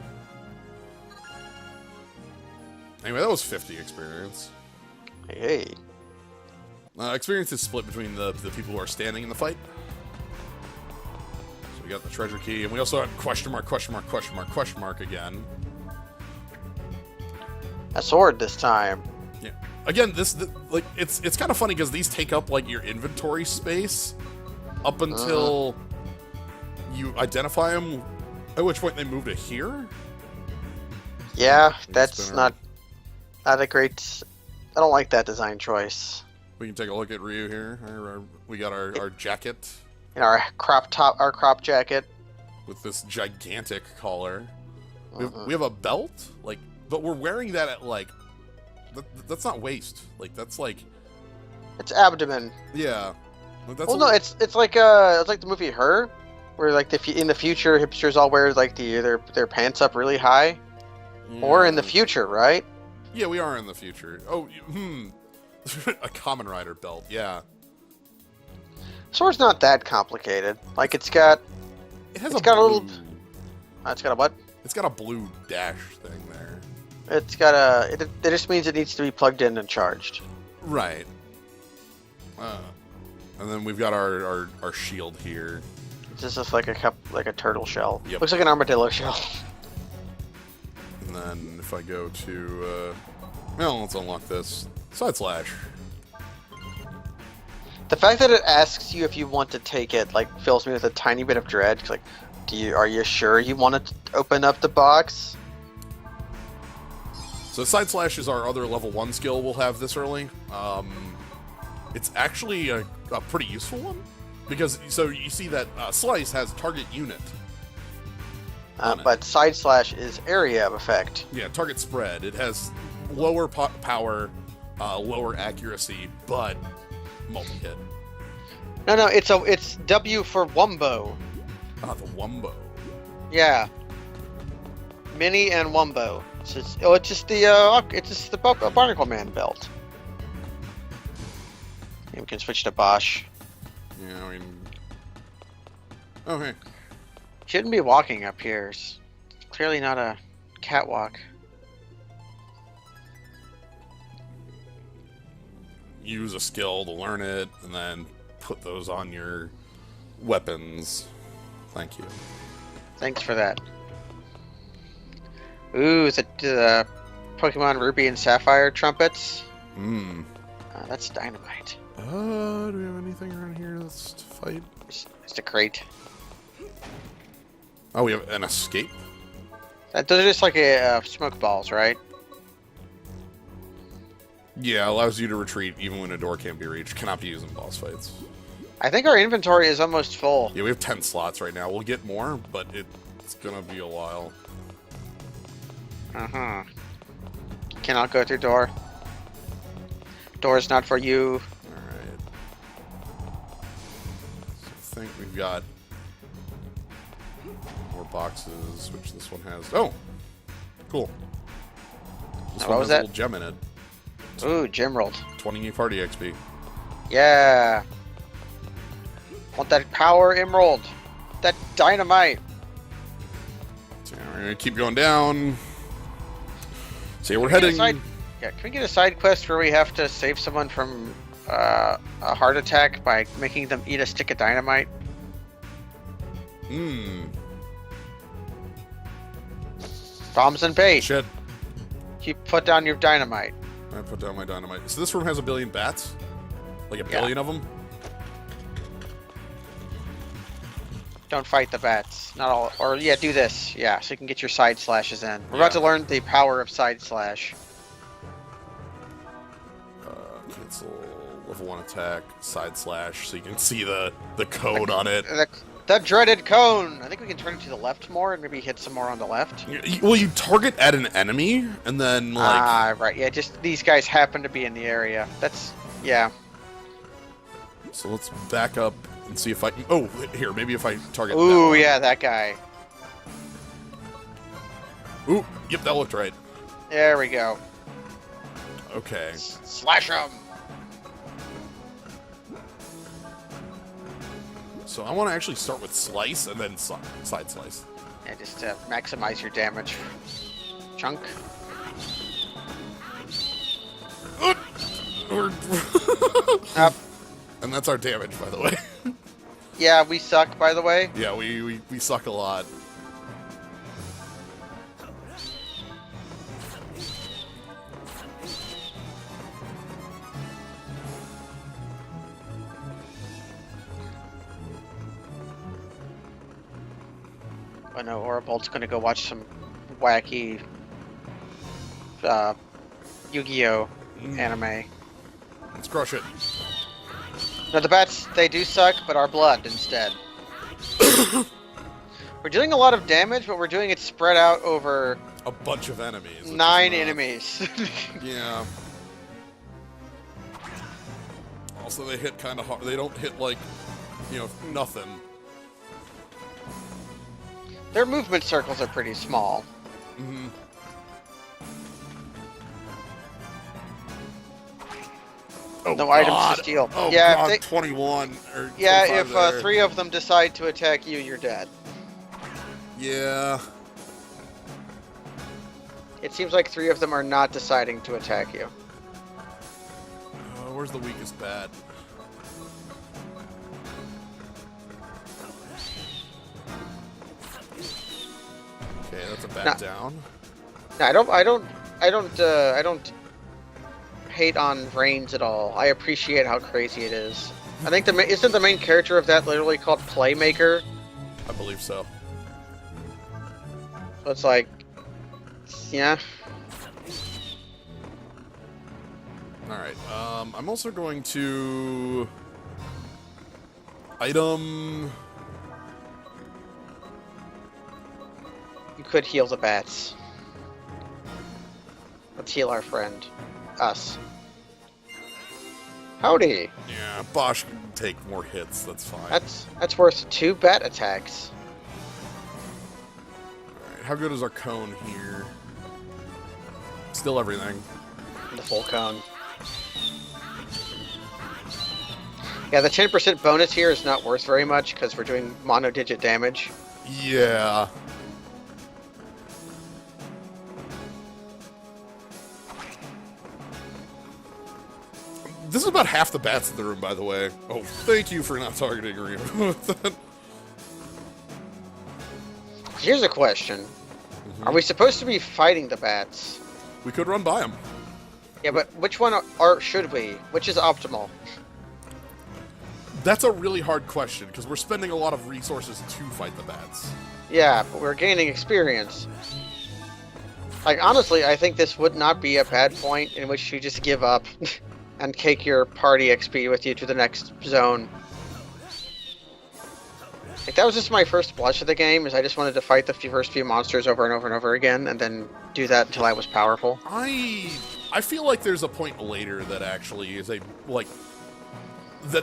Anyway, that was 50 experience. Hey. Experience is split between the people who are standing in the fight. So we got the treasure key, and we also had question mark, question mark, question mark, question mark again. A sword this time. Yeah. Again, like it's kind of funny because these take up like your inventory space up until you identify them, at which point they move to here. Yeah, that's not a great. I don't like that design choice. We can take a look at Ryu here. We got our jacket. In our crop jacket. With this gigantic collar. We have a belt, like, but we're wearing that at like. That's not waist. Like that's like. It's abdomen. Yeah. That's well, no, it's like the movie Her, where like in the future hipsters all wear like their pants up really high. Yeah. Or in the future, right? Yeah, we are in the future. Oh, a Kamen Rider belt. Yeah. Sword's not that complicated. Like it's got a little. It's got a what? It's got a blue dash thing there. It's got a. It just means it needs to be plugged in and charged. Right. And then we've got our shield here. It's just like a turtle shell. Yep. Looks like an armadillo shell. And then if I go to, well, let's unlock this. Side slash. The fact that it asks you if you want to take it, like, fills me with a tiny bit of dread. It's like, are you sure you want to open up the box? So side slash is our other level 1 skill we'll have this early. It's actually a pretty useful one. Because, so you see that Slice has target unit. But side slash is area of effect. Yeah, target spread. It has lower power, lower accuracy, but multi-hit. No, it's W for Wumbo. Ah, the Wumbo. Yeah. Mini and Wumbo. It's just the Barnacle Man belt. We can switch to Bosch. Yeah, I mean. Okay. Shouldn't be walking up here. It's clearly not a catwalk. Use a skill to learn it, and then put those on your weapons. Thank you. Thanks for that. Ooh, the Pokemon Ruby and Sapphire trumpets. That's dynamite. Do we have anything around here that's to fight? It's a crate. Oh, we have an escape? Those are just like smoke balls, right? Yeah, allows you to retreat even when a door can't be reached. Cannot be used in boss fights. I think our inventory is almost full. Yeah, we have 10 slots right now. We'll get more, but it's gonna be a while. Uh-huh. Cannot go through door. Door's not for you. Alright. So I think we've got more boxes, which this one has. Oh! Cool. This What one was has that? a little gem in it. Ooh, gem rolled. 20 party XP. Yeah. Want that power emerald. That dynamite. So we're gonna keep going down. See, we're Can we get a heading. Yeah, can we get a side quest where we have to save someone from a heart attack by making them eat a stick of dynamite? Bombs and bait. Shit. You put down your dynamite. I put down my dynamite. So this room has a billion bats? Like a billion of them? Don't fight the bats. Not all. Or, yeah, do this. Yeah, so you can get your side slashes in. We're about to learn the power of side slash. Cancel level 1 attack, side slash, so you can see the code on it. The dreaded cone! I think we can turn it to the left more and maybe hit some more on the left. Well, you target at an enemy, and then, like... Ah, right. Yeah, just these guys happen to be in the area. That's... yeah. So let's back up and see if I... Oh, here, maybe if I target Ooh, that yeah, that guy. one. Ooh, yep, that looked right. There we go. Okay. Slash him! So I want to actually start with slice and then side slice. Yeah, just to maximize your damage. Chunk. Up. And that's our damage, by the way. Yeah, we suck, by the way. Yeah, we suck a lot. Oh no, Orabolt's gonna go watch some wacky Yu-Gi-Oh! Anime. Let's crush it. No, the bats, they do suck, but our blood instead. We're doing a lot of damage, but we're doing it spread out over... A bunch of enemies. 9 enemies. Yeah. Also, they hit kind of hard. They don't hit, like, you know, nothing. Their movement circles are pretty small. Mm-hmm. Oh, No God. items to steal. Oh, yeah, God, if they, 21 or yeah, 25 if there. 3 of them decide to attack you, you're dead. Yeah. It seems like 3 of them are not deciding to attack you. Where's the weakest bat? Okay, that's a bat down. No, I don't hate on Reigns at all. I appreciate how crazy it is. I think isn't the main character of that literally called Playmaker? I believe so. So it's like, yeah. Alright, I'm also going to... Item... You could heal the bats. Let's heal our friend. Us. Howdy! Yeah, Bosch can take more hits, that's fine. That's worth 2 bat attacks. Alright, how good is our cone here? Still everything. The full cone. Yeah, the 10% bonus here is not worth very much because we're doing mono-digit damage. Yeah. This is about half the bats in the room, by the way. Oh, thank you for not targeting Ryu with that. Here's a question. Are we supposed to be fighting the bats? We could run by them. Yeah, but which one should we? Which is optimal? That's a really hard question, because we're spending a lot of resources to fight the bats. Yeah, but we're gaining experience. Like, honestly, I think this would not be a bad point in which you just give up and take your party XP with you to the next zone. Like, that was just my first blush of the game, is I just wanted to fight the first few monsters over and over and over again, and then do that until I was powerful. I feel like there's a point later that actually is that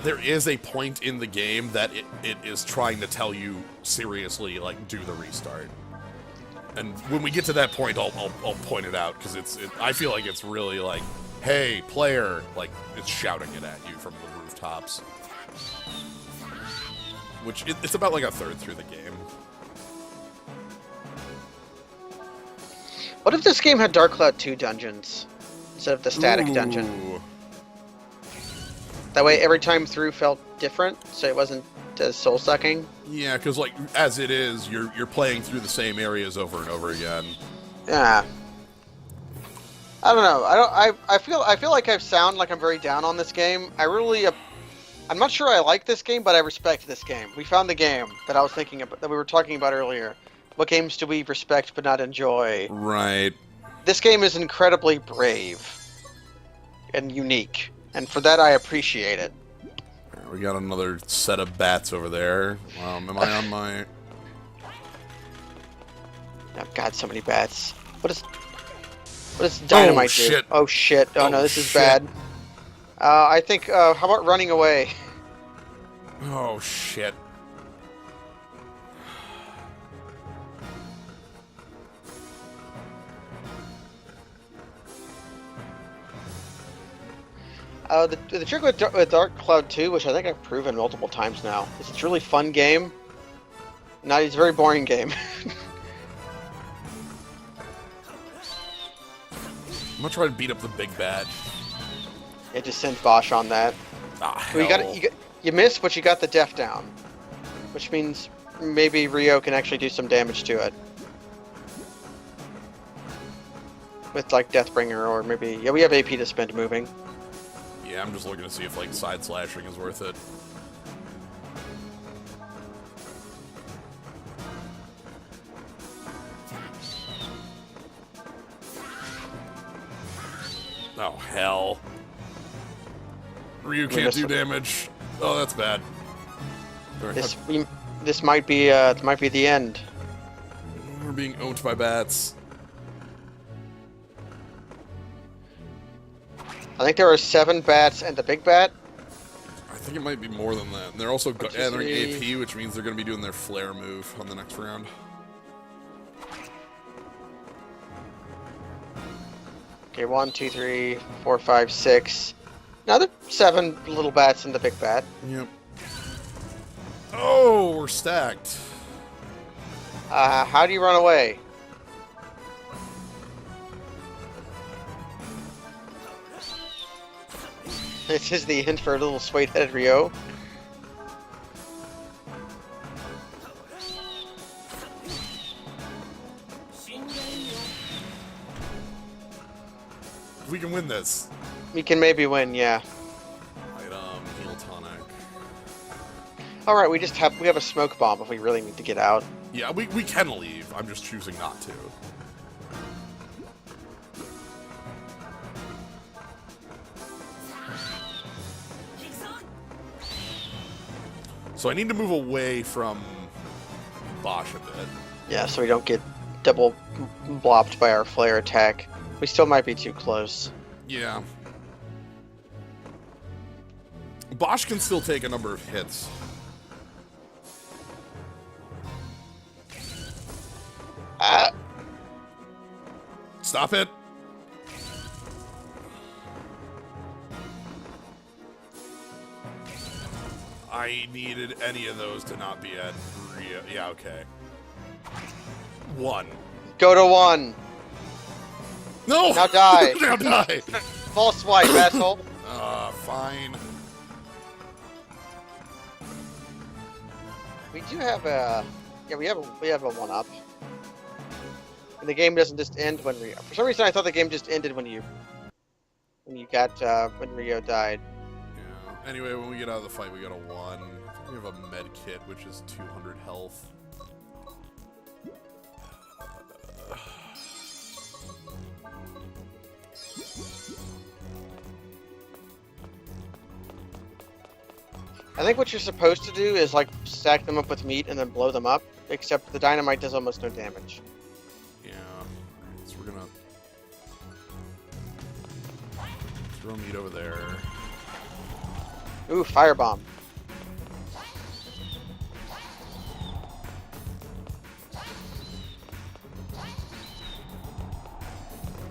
there is a point in the game that it is trying to tell you seriously, like, do the restart. And when we get to that point, I'll point it out, because I feel like it's really like, hey, player, like, it's shouting it at you from the rooftops. Which, it's about like a third through the game. What if this game had Dark Cloud 2 dungeons instead of the static dungeon? That way every time through felt different, so it wasn't as soul-sucking. Yeah, because, like, as it is, you're playing through the same areas over and over again. Yeah. I don't know. I feel like I sound like I'm very down on this game. I'm not sure I like this game, but I respect this game. We found the game that I was thinking about, that we were talking about earlier. What games do we respect but not enjoy? Right. This game is incredibly brave and unique, and for that I appreciate it. We got another set of bats over there. Am I on my... Oh god, so many bats. What does dynamite do? Shit. Oh shit. Oh no, this is bad. I think, how about running away? Oh shit. The trick with Dark Cloud 2, which I think I've proven multiple times now, is it's a really fun game. It's a very boring game. I'm gonna try to beat up the big bat. It just sent Bosch on that. Ah, hell. You missed, but you got the def down. Which means maybe Rio can actually do some damage to it. With, like, Deathbringer, or maybe... Yeah, we have AP to spend moving. Yeah, I'm just looking to see if, like, side slashing is worth it. Oh, hell. Ryu can't do damage. Oh, that's bad. This might be the end. We're being owned by bats. I think there are 7 bats and the big bat. I think it might be more than that. And they're also gathering AP, which means they're going to be doing their flare move on the next round. Okay, 1, 2, 3, 4, 5, 6. Now there's 7 little bats and the big bat. Yep. Oh, we're stacked. How do you run away? This is the hint for a little suede-headed Rio. We can win this. We can maybe win, yeah. Item, heal tonic. Alright, we have a smoke bomb if we really need to get out. Yeah, we can leave. I'm just choosing not to. So I need to move away from Bosch a bit. Yeah, so we don't get double blopped by our flare attack. We still might be too close. Yeah. Bosch can still take a number of hits. Stop it. I needed any of those to not be at Rio. Yeah, okay. 1. Go to 1. No! Now die. Now die. False swipe, asshole. Fine. We do have a... Yeah, we have a 1-up. And the game doesn't just end when Rio... For some reason, I thought the game just ended when you when Rio died. Yeah. Anyway, when we get out of the fight, we got a 1. We have a med kit, which is 200 health. I think what you're supposed to do is like stack them up with meat and then blow them up. Except the dynamite does almost no damage. Yeah. So we're gonna throw meat over there. Ooh, firebomb.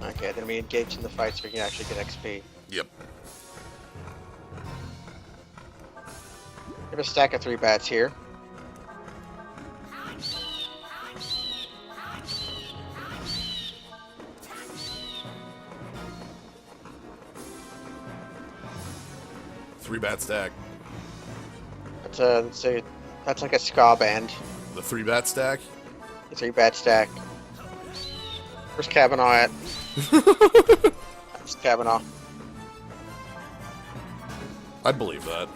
Okay, then we engage in the fight so we can actually get XP. Yep. We have a stack of 3 bats here. Three-bat stack. That's like a ska band. The 3-bat stack? A 3-bat stack. Where's Kavanaugh at? That's Kavanaugh. I'd believe that.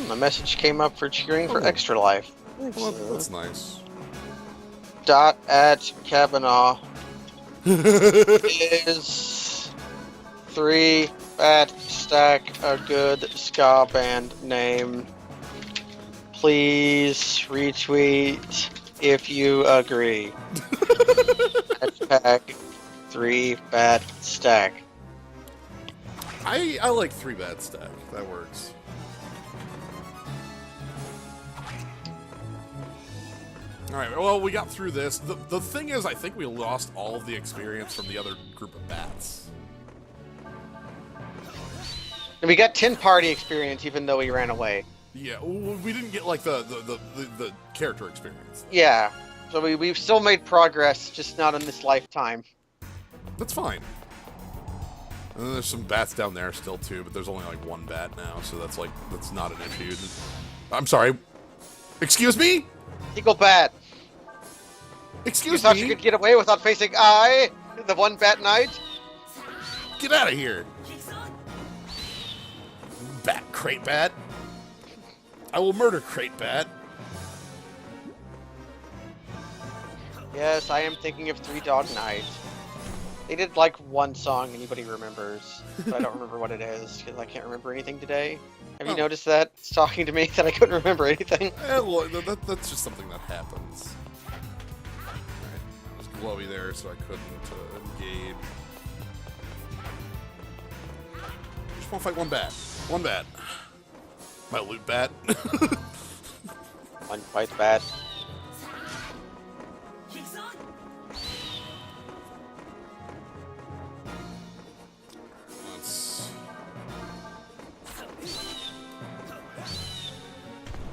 A message came up for cheering for Extra Life. Well, that's nice. Dot at Kavanaugh is 3-bat stack a good ska band name. Please retweet if you agree. Hashtag 3-bat stack. I like 3-bat stack. That works. Alright, well, we got through this. The thing is, I think we lost all of the experience from the other group of bats. And we got 10 party experience even though we ran away. Yeah, we didn't get, like, the character experience. Yeah, so we've still made progress, just not in this lifetime. That's fine. And then there's some bats down there still, too, but there's only, like, 1 bat now, so that's not an issue. I'm sorry. Excuse me? Eagle bat. Excuse you thought me? you could get away without facing I, the 1-bat knight? Get out of here. Bat crate bat. I will murder crate bat. Yes, I am thinking of 3 Dog Night. They did like one song anybody remembers, but I don't remember what it is because I can't remember anything today. Have you noticed that? It's talking to me that I couldn't remember anything. Well, that's just something that happens. Alright, it was glowy there, so I couldn't engage. Just want to fight 1 bat. 1 bat. My loot bat. 1 fight bat.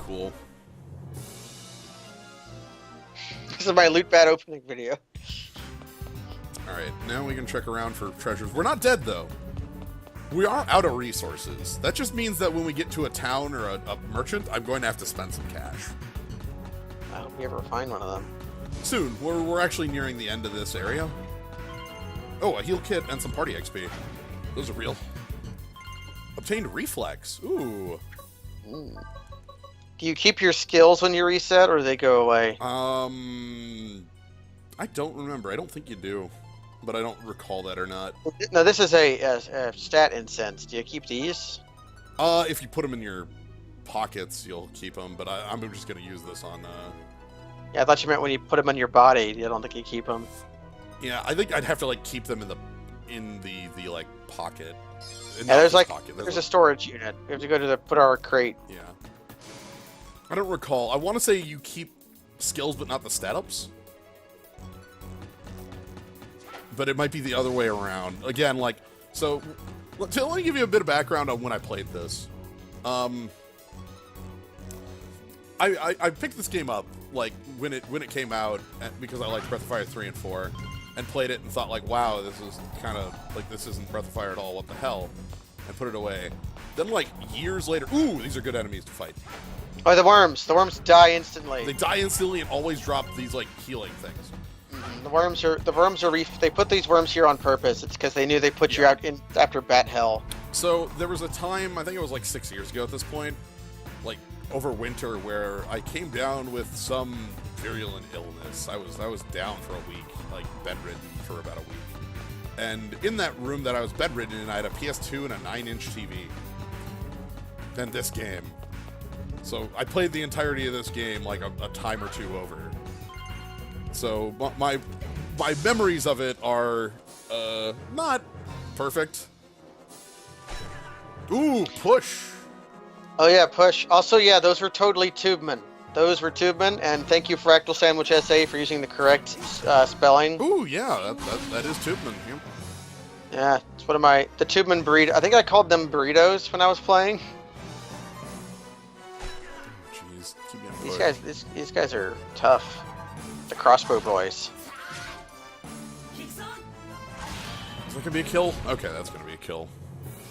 Cool. This is my loot bat opening video. Alright, now we can check around for treasures. We're not dead, though. We are out of resources. That just means that when we get to a town or a merchant, I'm going to have to spend some cash. I hope we ever find one of them. Soon. We're actually nearing the end of this area. Oh, a heal kit and some party XP. Those are real. Obtained reflex. Ooh. Do you keep your skills when you reset, or do they go away? I don't remember. I don't think you do. But I don't recall that or not. No, this is a stat incense. Do you keep these? If you put them in your pockets, you'll keep them. But I'm just going to use this on... Yeah, I thought you meant when you put them in your body. I don't think you keep them. Yeah, I think I'd have to, like, keep them in the like, pocket. Yeah, there's, like, pocket. there's a storage unit. We have to go to put our crate. Yeah. I don't recall. I want to say you keep skills, but not the stat-ups. But it might be the other way around. Again, like, so, let me give you a bit of background on when I played this. I picked this game up, like, when it came out, because I liked Breath of Fire 3 and 4, and played it and thought, like, wow, this is kind of, like, this isn't Breath of Fire at all, what the hell? And put it away. Then, like, years later, ooh, these are good enemies to fight. Oh, the worms! The worms die instantly. They die instantly and always drop these, like, healing things. The worms are they put these worms here on purpose. It's because they knew they put you out in after bat hell. So there was a time, I think it was like 6 years ago at this point, like over winter, where I came down with some virulent illness. I was down for a week, like bedridden for about a week. And in that room that I was bedridden in, I had a PS2 and a 9-inch TV. than this game. So I played the entirety of this game like a time or two over. So my memories of it are not perfect. Ooh, push. Oh yeah, push. Also, yeah, those were totally tubemen. Those were tubemen, and thank you, Fractal Sandwich SA, for using the correct spelling. Ooh, yeah, that is tubeman. Yeah. Yeah, it's one of the tubeman burrito. I think I called them burritos when I was playing. Jeez, keep me on board. These guys are tough. The crossbow boys. Is that gonna be a kill? Okay, that's gonna be a kill.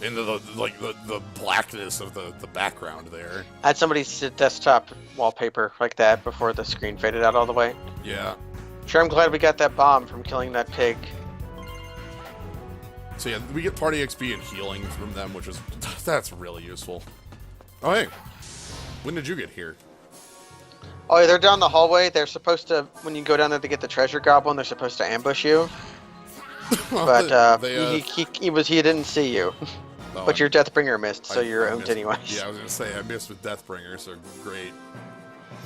Into the blackness of the background there. I had somebody's desktop wallpaper like that before the screen faded out all the way. Yeah. Sure, I'm glad we got that bomb from killing that pig. So yeah, we get party XP and healing from them, which is that's really useful. Oh hey, when did you get here? Oh, yeah, they're down the hallway. They're supposed to, when you go down there to get the treasure goblin, they're supposed to ambush you. But he didn't see you. Oh, but your Deathbringer missed, so you're owned anyways. Yeah, I was gonna say I missed with Deathbringer, so great.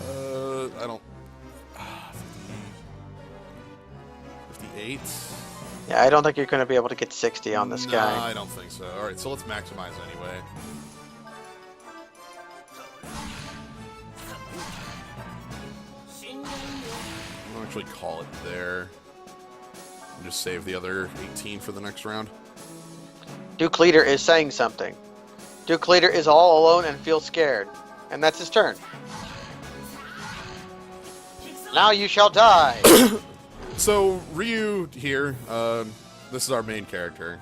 I don't. 58. Yeah, I don't think you're going to be able to get 60 on this guy. No, I don't think so. All right, so let's maximize anyway. I'll actually call it there. And just save the other 18 for the next round. Duke Leader is saying something. Duke Leader is all alone and feels scared. And that's his turn. Now you shall die! So, Ryu here, this is our main character,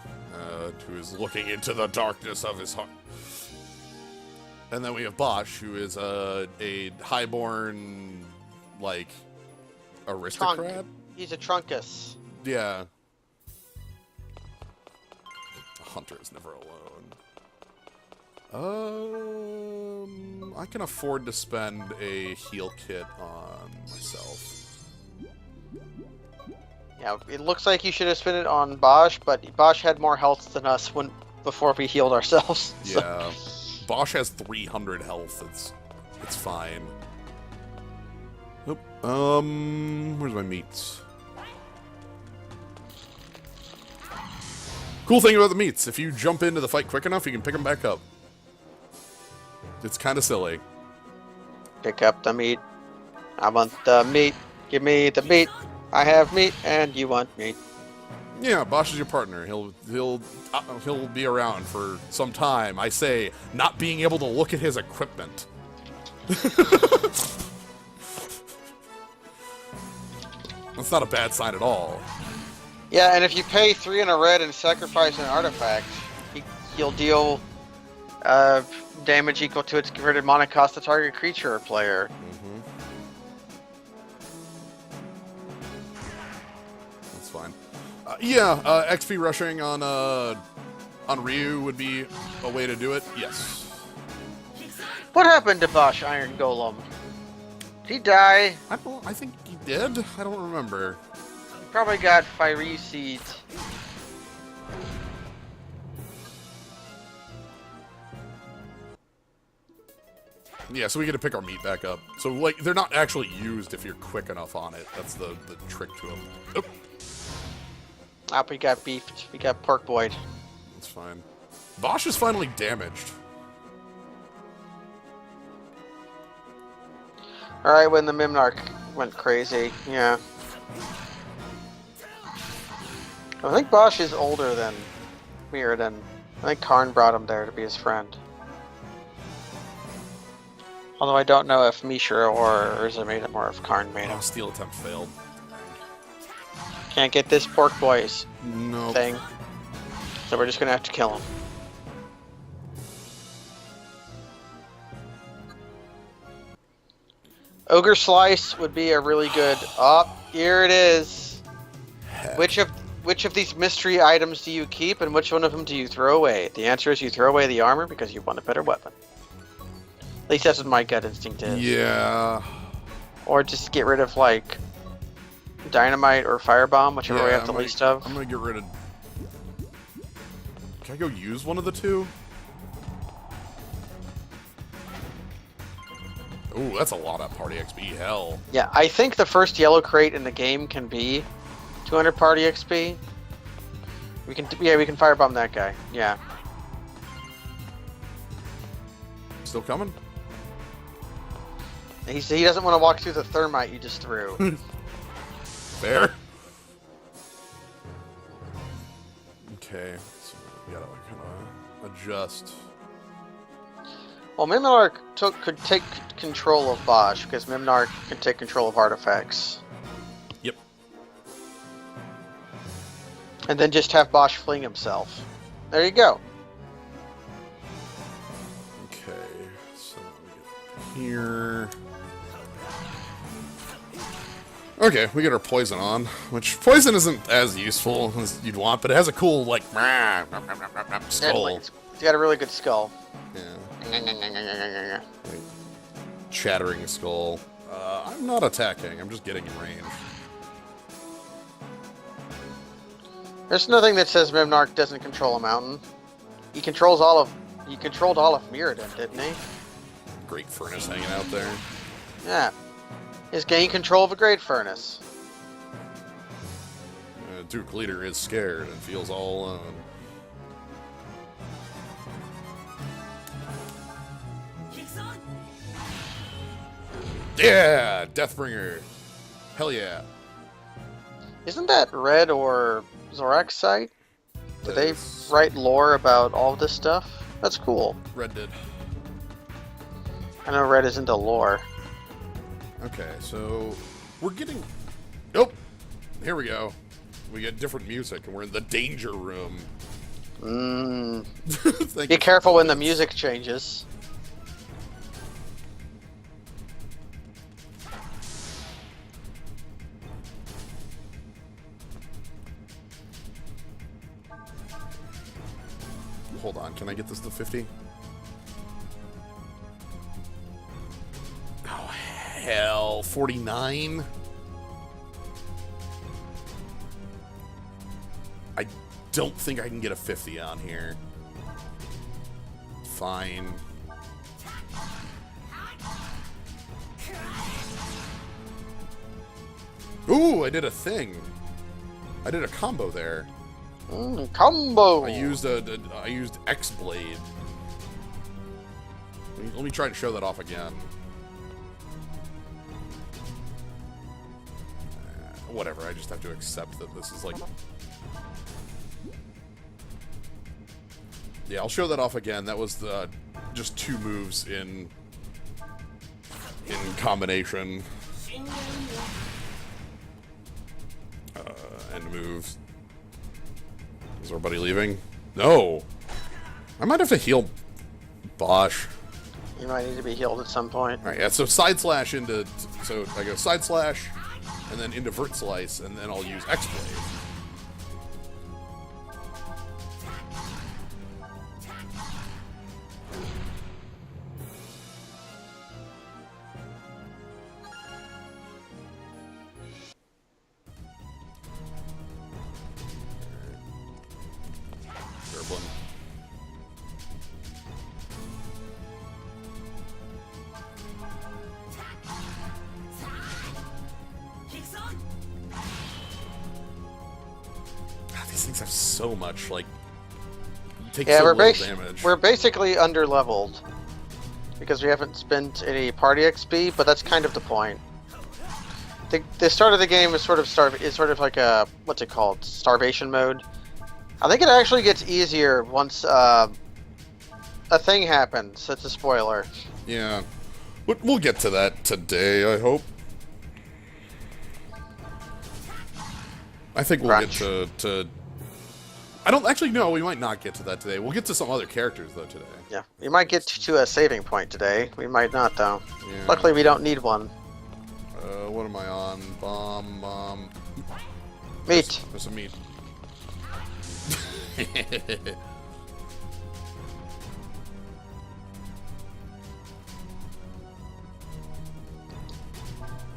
who is looking into the darkness of his heart. And then we have Bosch, who is a highborn, like, aristocrat? Trunk. He's a Trunkus. Yeah. A hunter is never alone. I can afford to spend a heal kit on myself. Yeah, it looks like you should have spent it on Bosch, but Bosch had more health than us before we healed ourselves. So. Yeah. Bosch has 300 health. It's fine. Oop. Where's my meats? Cool thing about the meats, if you jump into the fight quick enough, you can pick them back up. It's kind of silly. Pick up the meat. I want the meat. Give me the meat. I have meat, and you want meat. Yeah, Bosch is your partner. He'll be around for some time. I say, not being able to look at his equipment. That's not a bad sign at all. Yeah, and if you pay 3 in a red and sacrifice an artifact, you'll deal damage equal to its converted mana cost to target creature or player. Mm-hmm. That's fine. XP rushing on Ryu would be a way to do it. Yes. What happened to Bosch Iron Golem? Did he die? I think he did. I don't remember. He probably got fiery seeds. Yeah, so we get to pick our meat back up. So, like, they're not actually used if you're quick enough on it. That's the trick to them. Oh. We got beefed. We got pork boyed. That's fine. Bosch is finally damaged. Alright, when the Mimnarch went crazy, yeah. I think Bosch is older than Mirrodin. I think Karn brought him there to be his friend. Although I don't know if Mishra or Urza made him or if Karn made him. Steal attempt failed. Can't get this pork boys thing. Nope. So we're just gonna have to kill him. Ogre Slice would be a really good... Oh, here it is. Heck. Which of these mystery items do you keep and which one of them do you throw away? The answer is you throw away the armor because you want a better weapon. At least that's what my gut instinct is. Yeah. Or just get rid of, like, dynamite or firebomb, whichever we have the least of. I'm gonna get rid of... Can I go use one of the two? Ooh, that's a lot of party XP. Hell. Yeah, I think the first yellow crate in the game can be 200 party XP. We can firebomb that guy. Yeah. Still coming? He doesn't want to walk through the thermite you just threw. Fair. Okay, so we gotta kind of adjust. Well, Mimnarch could take control of Bosch, because Mimnarch can take control of artifacts. Yep. And then just have Bosch fling himself. There you go. Okay, so we get here. Okay, we get our poison on, which poison isn't as useful as you'd want, but it has a cool, like, skull. It's got a really good skull. Yeah. Like, chattering skull. I'm not attacking, I'm just getting in range. There's nothing that says Mimnarch doesn't control a mountain. He controlled all of Mirrodin, didn't he? Great furnace hanging out there. Yeah. He's gained control of a great furnace. Duke Leader is scared and feels all alone. Yeah! Deathbringer! Hell yeah! Isn't that Red or Zorak's site? Did they write lore about all of this stuff? That's cool. Red did. I know Red is into lore. Okay, so we're getting... Nope! Here we go. We get different music, and we're in the danger room. Be careful when the music changes. Hold on, can I get this to 50? Oh, hell. 49? I don't think I can get a 50 on here. Fine. Ooh, I did a thing. I did a combo there. Combo! I used X Blade. Let me try to show that off again. Whatever, I just have to accept that this is like... Yeah, I'll show that off again. That was the just 2 moves in combination. End moves. Is everybody leaving? No! I might have to heal Bosch. You might need to be healed at some point. Alright, yeah, so side slash into... So I go side slash, and then into vert slice, and then I'll use X Blade. These things have so much, like, take so little damage. We're basically under-leveled. Because we haven't spent any party XP, but that's kind of the point. The start of the game is sort of like a, what's it called? Starvation mode. I think it actually gets easier once a thing happens. It's a spoiler. Yeah. We'll get to that today, I hope. I think we'll get to... I don't actually know. We might not get to that today. We'll get to some other characters, though, today. Yeah. We might get to a saving point today. We might not, though. Yeah. Luckily, we don't need one. What am I on? Bomb. Meat. There's some meat. Let's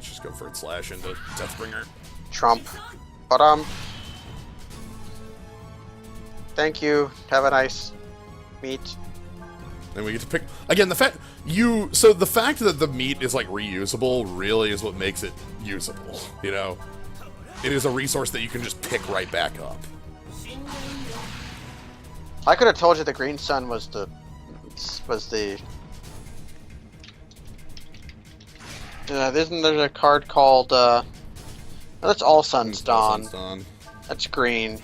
just go for it slash into Deathbringer. Trump. Thank you. Have a nice meat. And we get to pick again the fact the fact that the meat is like reusable really is what makes it usable. You know, it is a resource that you can just pick right back up. I could have told you the green sun was the. There's a card called. That's All Sun's Dawn. That's green.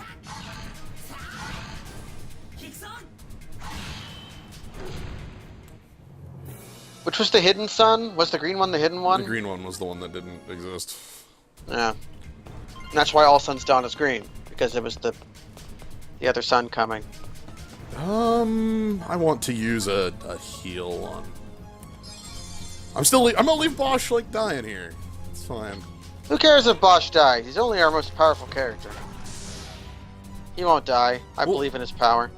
Which was the hidden sun? Was the green one the hidden one? The green one was the one that didn't exist. Yeah. And that's why All Sun's Dawn is green, because it was the other sun coming. I want to use a heal on. I'm gonna leave Bosch like dying here. It's fine. Who cares if Bosch dies? He's only our most powerful character. He won't die. I believe in his power.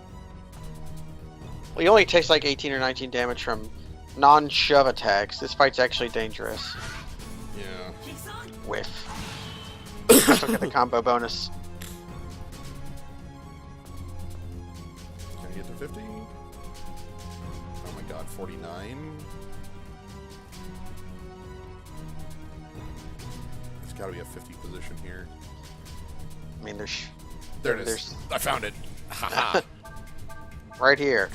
Well, he only takes like 18 or 19 damage from non-shove attacks. This fight's actually dangerous. Yeah. Whiff. Still get the combo bonus. Can I get to 50? Oh my god, 49? It's gotta be a 50 position here. I mean, there it is. I found it. Haha. Right here.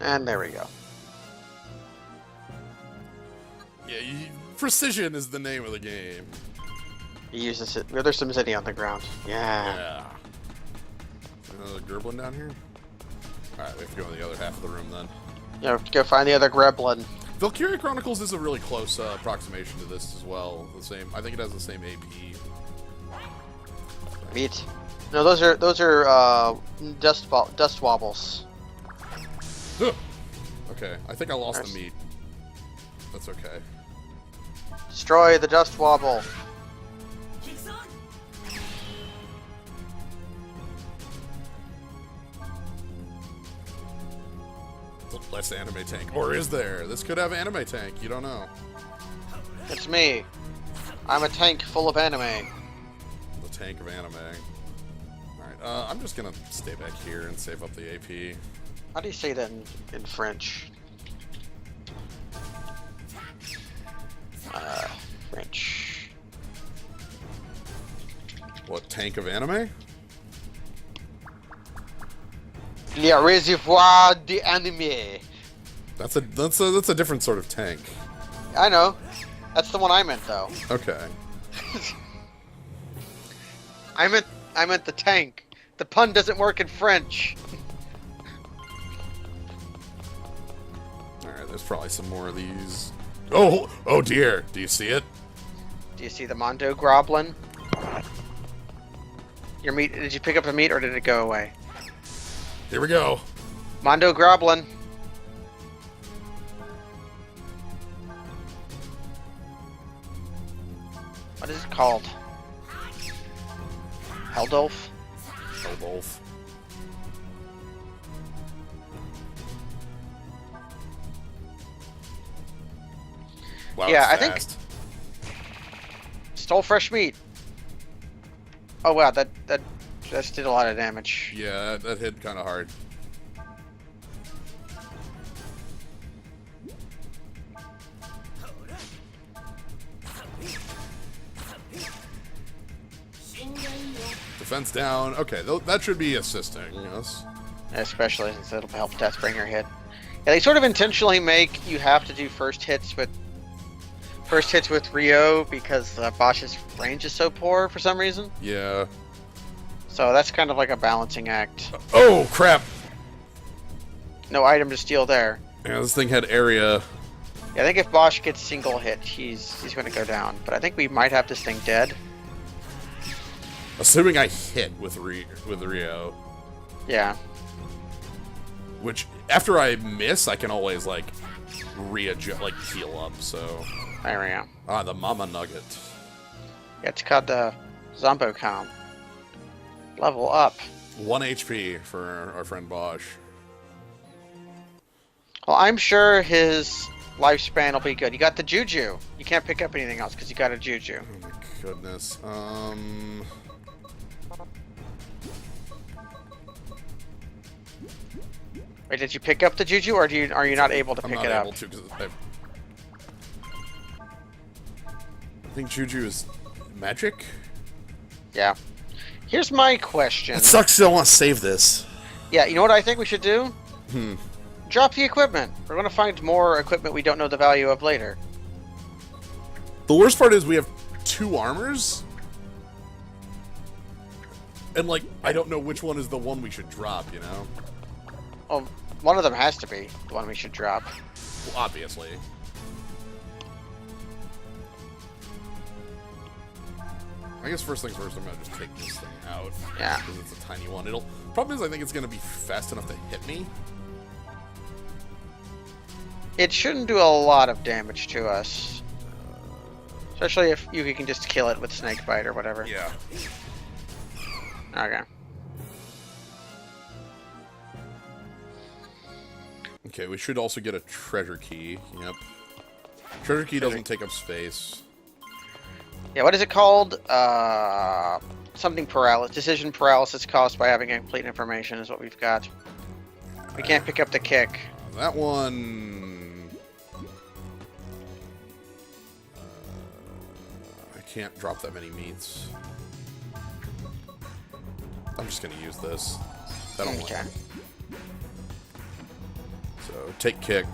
And there we go. Yeah, precision is the name of the game. He uses it. There's some Zitty on the ground. Yeah. Yeah. Another Gerblin down here? Alright, we have to go in the other half of the room then. You have to go find the other Greblin. Valkyria Chronicles is a really close approximation to this as well. I think it has the same AP. Meat. No, those are dust wobbles. Okay, I think I lost the meat. That's okay. Destroy the dust wobble. Less anime tank. Or is there? This could have anime tank. You don't know. It's me. I'm a tank full of anime. The tank of anime. Alright, I'm just gonna stay back here and save up the AP. How do you say that in French? French. What, tank of anime? Le Reservoir d'Anime. That's a different sort of tank. I know. That's the one I meant, though. Okay. I meant the tank. The pun doesn't work in French. Alright, there's probably some more of these. Oh dear. Do you see it? Do you see the Mondo Groblin? Your meat? Did you pick up the meat or did it go away? Here we go. Mondo Groblin. What is it called? Heldolf? Heldolf. Wow, yeah, I fast. think stole fresh meat. Oh wow, that just did a lot of damage. Yeah, that hit kind of hard. Defense down. Okay, that should be assisting us. Especially since it'll help Deathbringer hit. Yeah, they sort of intentionally make you have to do first hits with Rio because Bosch's range is so poor for some reason. Yeah. So that's kind of like a balancing act. Oh crap! No item to steal there. Yeah, this thing had area. Yeah, I think if Bosch gets single hit, he's going to go down. But I think we might have this thing dead. Assuming I hit with Rio. Yeah. Which, after I miss, I can always, like, readjust, like, heal up, so... There we go. Ah, the Mama Nugget. Yeah, it's called the Zombocom. Level up. 1 HP for our friend Bosch. Well, I'm sure his lifespan will be good. You got the Juju. You can't pick up anything else because you got a Juju. Oh my goodness. Wait, did you pick up the Juju, or are you not able to pick it up? I'm not able to, because I think Juju is magic? Yeah. Here's my question. It sucks because I want to save this. Yeah, you know what I think we should do? Drop the equipment. We're going to find more equipment we don't know the value of later. The worst part is we have 2 armors. And, like, I don't know which one is the one we should drop, you know? Well, one of them has to be the one we should drop. Well, obviously. I guess first things first, I'm going to just take this thing out. Yeah. Because it's a tiny one. Problem is, I think it's going to be fast enough to hit me. It shouldn't do a lot of damage to us. Especially if you can just kill it with Snakebite or whatever. Yeah. Okay. Okay, we should also get a treasure key. Yep. Treasure key doesn't take up space. Yeah, what is it called? Something paralysis. Decision paralysis caused by having incomplete information is what we've got. We can't pick up the kick. That one... I can't drop that many meats. I'm just gonna use this. That'll work. So, take kick.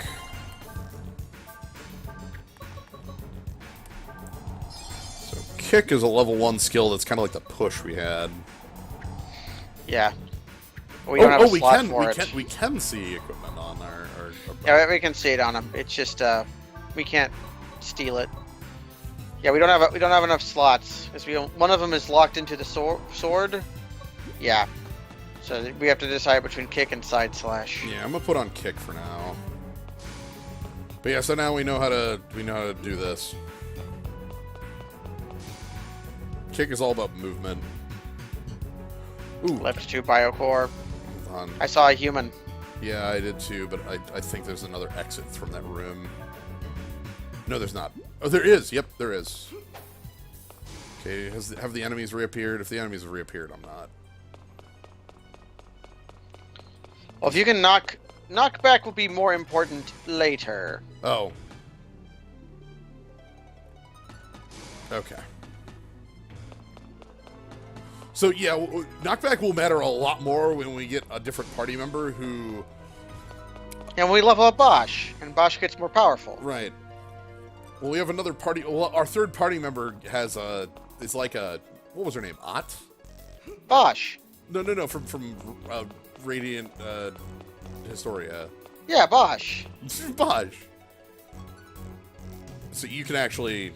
So, kick is a level 1 skill that's kind of like the push we had. Yeah. We don't have a slot for it. We can see equipment on our yeah, we can see it on them. It's just we can't steal it. Yeah, we don't have enough slots because one of them is locked into the sword. Yeah. So we have to decide between kick and side slash. Yeah, I'm gonna put on kick for now. But yeah, so now we know how to do this. Kick is all about movement. Ooh. Left 2 biocore. Hold on. I saw a human. Yeah, I did too, but I think there's another exit from that room. No, there's not. Oh, there is. Yep, there is. Okay, have the enemies reappeared? If the enemies have reappeared, I'm not. Well, if you can knockback will be more important later. Oh. Okay. So yeah, knockback will matter a lot more when we get a different party member who... And we level up Bosch, and Bosch gets more powerful. Right. Well, we have another party... Well, our third party member has a... It's like a... What was her name? Ott? Bosch. No, from Radiant Historia. Yeah, Bosch. Bosch. So you can actually...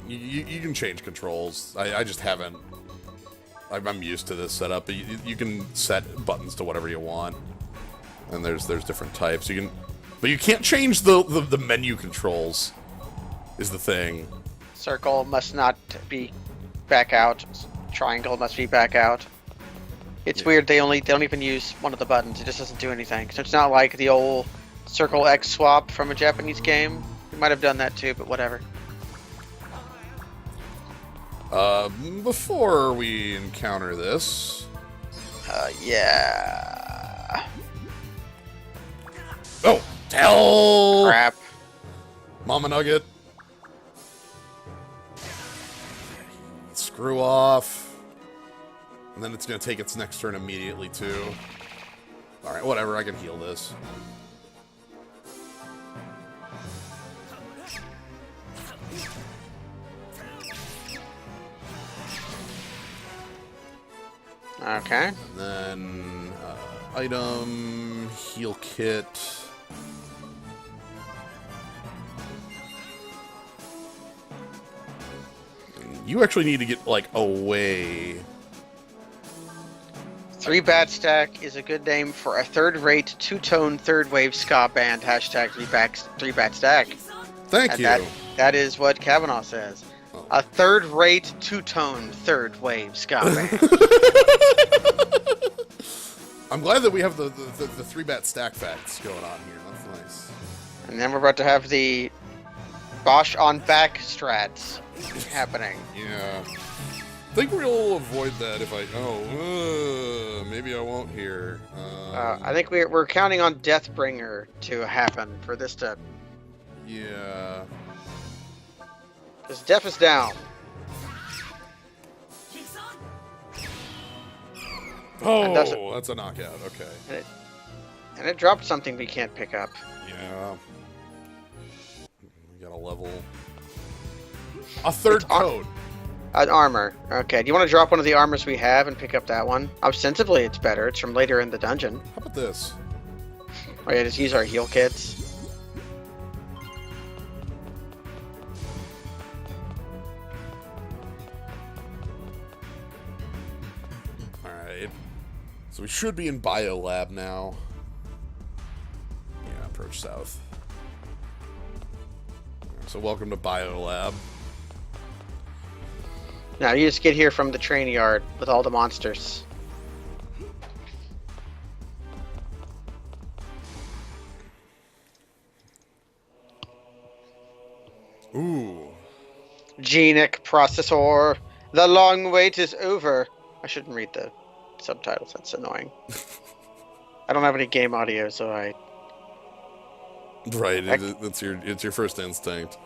You can change controls. I just haven't. I'm used to this setup. But you can set buttons to whatever you want, and there's different types. You can, but you can't change the menu controls. Is the thing. Circle must not be back out. Triangle must be back out. It's weird. They don't even use one of the buttons. It just doesn't do anything. So it's not like the old circle X swap from a Japanese game. We might have done that too, but whatever. Before we encounter this... Yeah... Oh! Hell! Crap. Mama Nugget. Screw off. And then it's gonna take its next turn immediately, too. Alright, whatever, I can heal this. Okay. And then, item, heal kit. And you actually need to get, like, away. 3 Bat Stack is a good name for a third-rate, two-tone, third-wave ska band. Hashtag 3 Bat Stack. Thank you. That is what Kavanaugh says. Oh. A third-rate, two-tone, third-wave ska band. I'm glad that we have the 3 Bat Stack facts going on here. That's nice. And then we're about to have the Bosch on back strats happening. Yeah. I think we'll avoid that if I... Oh, maybe I won't here. I think we're counting on Deathbringer to happen for this to... Yeah. Because Death is down. Oh, that's a knockout. Okay. And it dropped something we can't pick up. Yeah. We got a level... A third code. Armor. Okay, do you want to drop one of the armors we have and pick up that one? Ostensibly, it's better. It's from later in the dungeon. How about this? Oh yeah, just use our heal kits. Alright. So we should be in Biolab now. Yeah, approach south. So welcome to Biolab. Now you just get here from the train yard with all the monsters. Ooh. Genic processor. The long wait is over. I shouldn't read the subtitles. That's annoying. I don't have any game audio, so I... Right, it's your first instinct.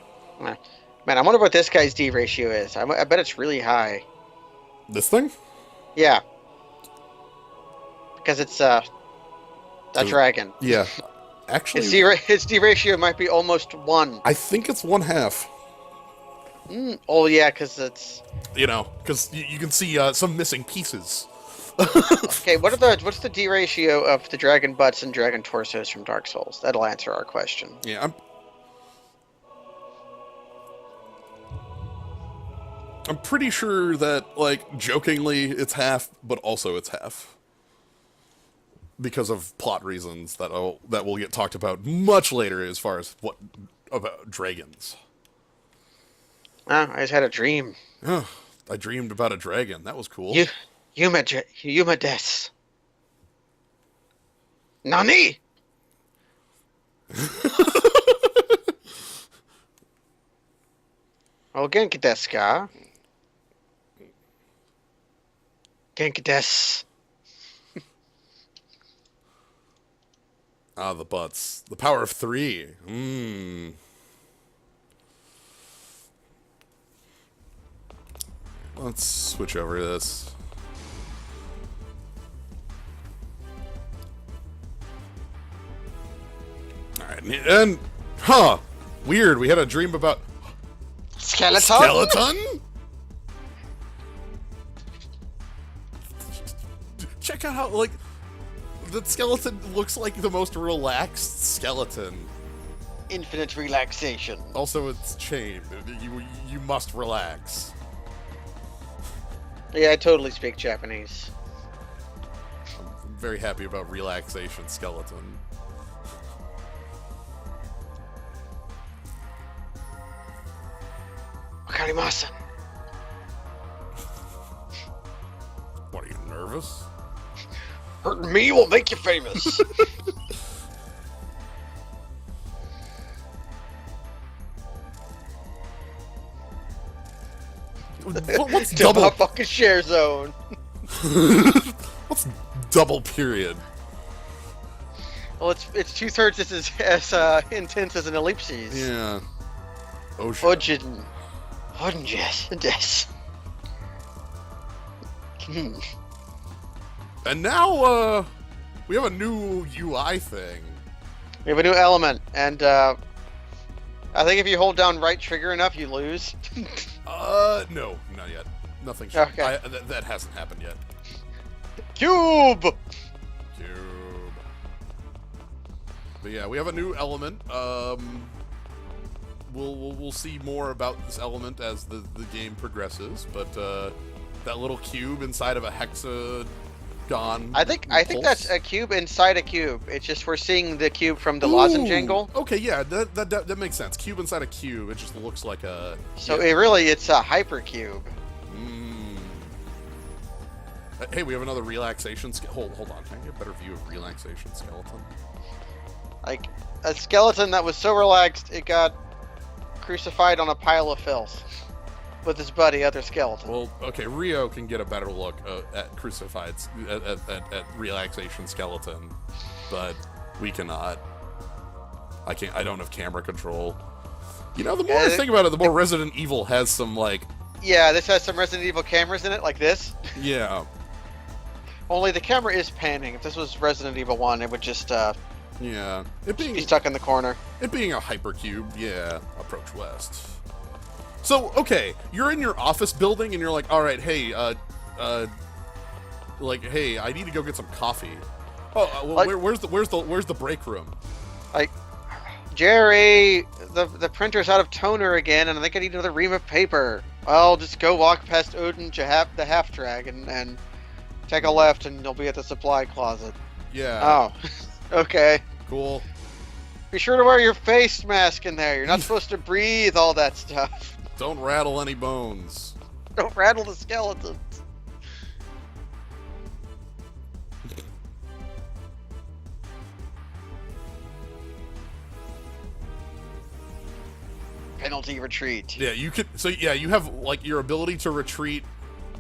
Man, I wonder what this guy's D ratio is. I bet it's really high. This thing? Yeah. Because it's a dragon. Yeah. Actually, its D ratio might be almost 1. I think it's 1/2. Oh yeah, because it's... You know, because you can see some missing pieces. Okay, what's the D ratio of the dragon butts and dragon torsos from Dark Souls? That'll answer our question. Yeah, I'm pretty sure that, like, jokingly it's half, but also it's half. Because of plot reasons that will get talked about much later as far as what about dragons. Oh, I just had a dream. Oh, I dreamed about a dragon. That was cool. Yuma des. Nani? Oh, genki desu ka? Genki desu. Ah, the butts. The power of 3. Let's switch over to this. Alright, and... Huh! Weird, we had a dream about... Skeleton? Skeleton? Check out how, like... The skeleton looks like the most relaxed skeleton. Infinite relaxation. Also, it's chained. You must relax. Yeah, I totally speak Japanese. I'm very happy about relaxation skeleton. Wakarimasen. What, are you nervous? Hurting me will make you famous. What's double fucking share zone? What's double period? Well, it's 2/3 as intense as an ellipses. Yeah. Ojin. Honjes. And now, we have a new UI thing. We have a new element, and I think if you hold down right trigger enough, you lose. No, not yet. Nothing. Okay. That hasn't happened yet. Cube! But yeah, we have a new element. We'll see more about this element as the game progresses, but that little cube inside of a hexagon. I think that's a cube inside a cube. It's just we're seeing the cube from the Ooh, lozenge angle. Okay, yeah, that makes sense. Cube inside a cube. It just looks like a. So yeah. it's a hypercube. Hey, we have another relaxation. Hold on. Can I get a better view of relaxation skeleton? Like a skeleton that was so relaxed it got crucified on a pile of filth with his buddy, other skeleton. Well, okay, Rio can get a better look at crucified, at relaxation skeleton, but we cannot. I can't. I don't have camera control. You know, the more I think about it, the more Resident Evil has some, like... Yeah, this has some Resident Evil cameras in it, like this. Yeah. Only the camera is panning. If this was Resident Evil 1, it would just, yeah. be stuck in the corner. It being a hypercube, yeah. Approach west. So, okay, you're in your office building, and you're like, alright, hey, like, hey, I need to go get some coffee. Oh, well, like, where's the break room? Like... Jerry, the printer's out of toner again, and I think I need another ream of paper. I'll just go walk past Odin the half drag and take a left, and you'll be at the supply closet. Yeah. Oh, okay. Cool. Be sure to wear your face mask in there. You're not supposed to breathe all that stuff. Don't rattle any bones. Don't rattle the skeletons. Penalty retreat. Yeah, you could. So yeah, you have like your ability to retreat,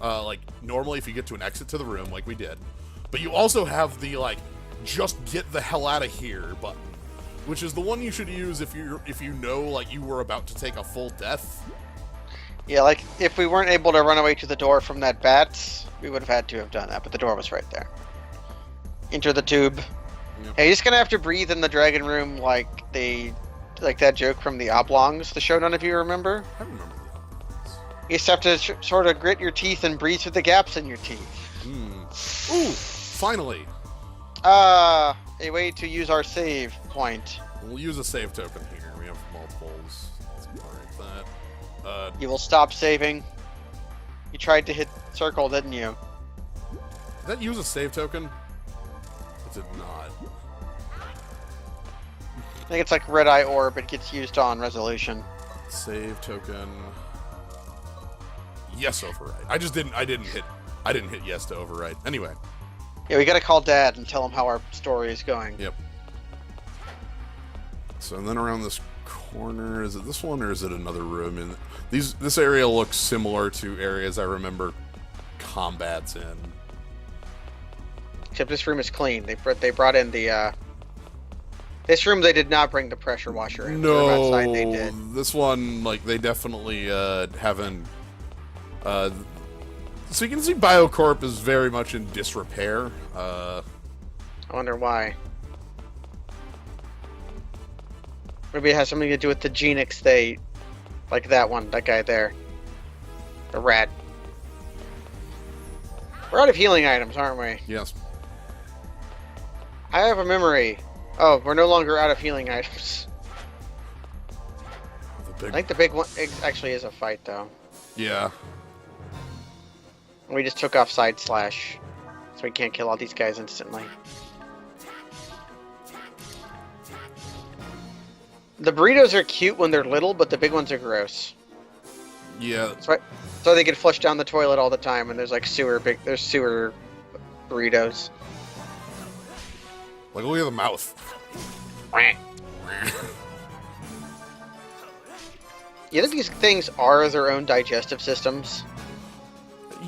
like normally if you get to an exit to the room, like we did. But you also have the like, just get the hell out of here button, which is the one you should use if you know like you were about to take a full death. Yeah, like if we weren't able to run away to the door from that bat, we would have had to have done that. But the door was right there. Enter the tube. Yep. Hey, you're just gonna have to breathe in the dragon room like that joke from the Oblongs, the show none of you remember? I remember the Oblongs. You just have to sort of grit your teeth and breathe through the gaps in your teeth. Ooh, finally. A way to use our save point. We'll use a save token here. We have multiples. Let's break that. You will stop saving. You tried to hit circle, didn't you? Did that use a save token? It did not. I think it's like Red Eye Orb. It gets used on resolution. Save token. Yes, override. I didn't hit yes to override. Anyway. Yeah, we gotta call Dad and tell him how our story is going. Yep. So and then around this corner, is it this one or is it another room? And this area looks similar to areas I remember combats in. Except this room is clean. They brought in the. This room they did not bring the pressure washer in. No, outside they did. This one, like, they definitely haven't... so you can see Biocorp is very much in disrepair. I wonder why. Maybe it has something to do with the Genix they... Like that one, that guy there. The rat. We're out of healing items, aren't we? Yes. I have a memory. Oh, we're no longer out of healing items. I think the big one actually is a fight, though. Yeah. We just took off side slash, so we can't kill all these guys instantly. The burritos are cute when they're little, but the big ones are gross. Yeah. That's right. So they get flushed down the toilet all the time, and there's like sewer burritos. Like, look at the mouth. You think these things are their own digestive systems?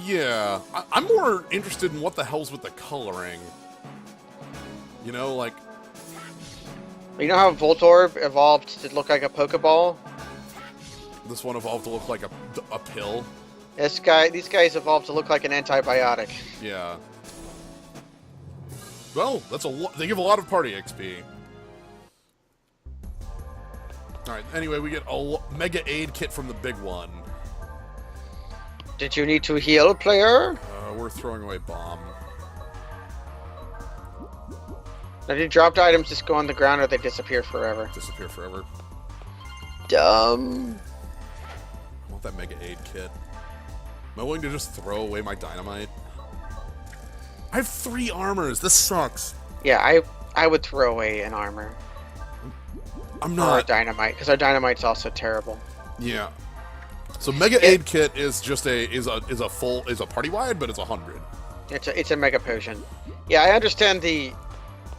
Yeah. I'm more interested in what the hell's with the coloring. You know, like... You know how Voltorb evolved to look like a Pokeball? This one evolved to look like a pill. These guys evolved to look like an antibiotic. Yeah. Well, they give a lot of party XP. Alright, anyway, we get a Mega Aid Kit from the big one. Did you need to heal, player? We're throwing away bomb. Now, do dropped items just go on the ground or they disappear forever? Disappear forever. Dumb. I want that Mega Aid Kit. Am I willing to just throw away my dynamite? I have 3 armors. This sucks. Yeah, I would throw away an armor. I'm not. Or dynamite, because our dynamite's also terrible. Yeah. So Mega Aid Kit is just is a party wide, but it's 100. It's a mega potion. Yeah, I understand the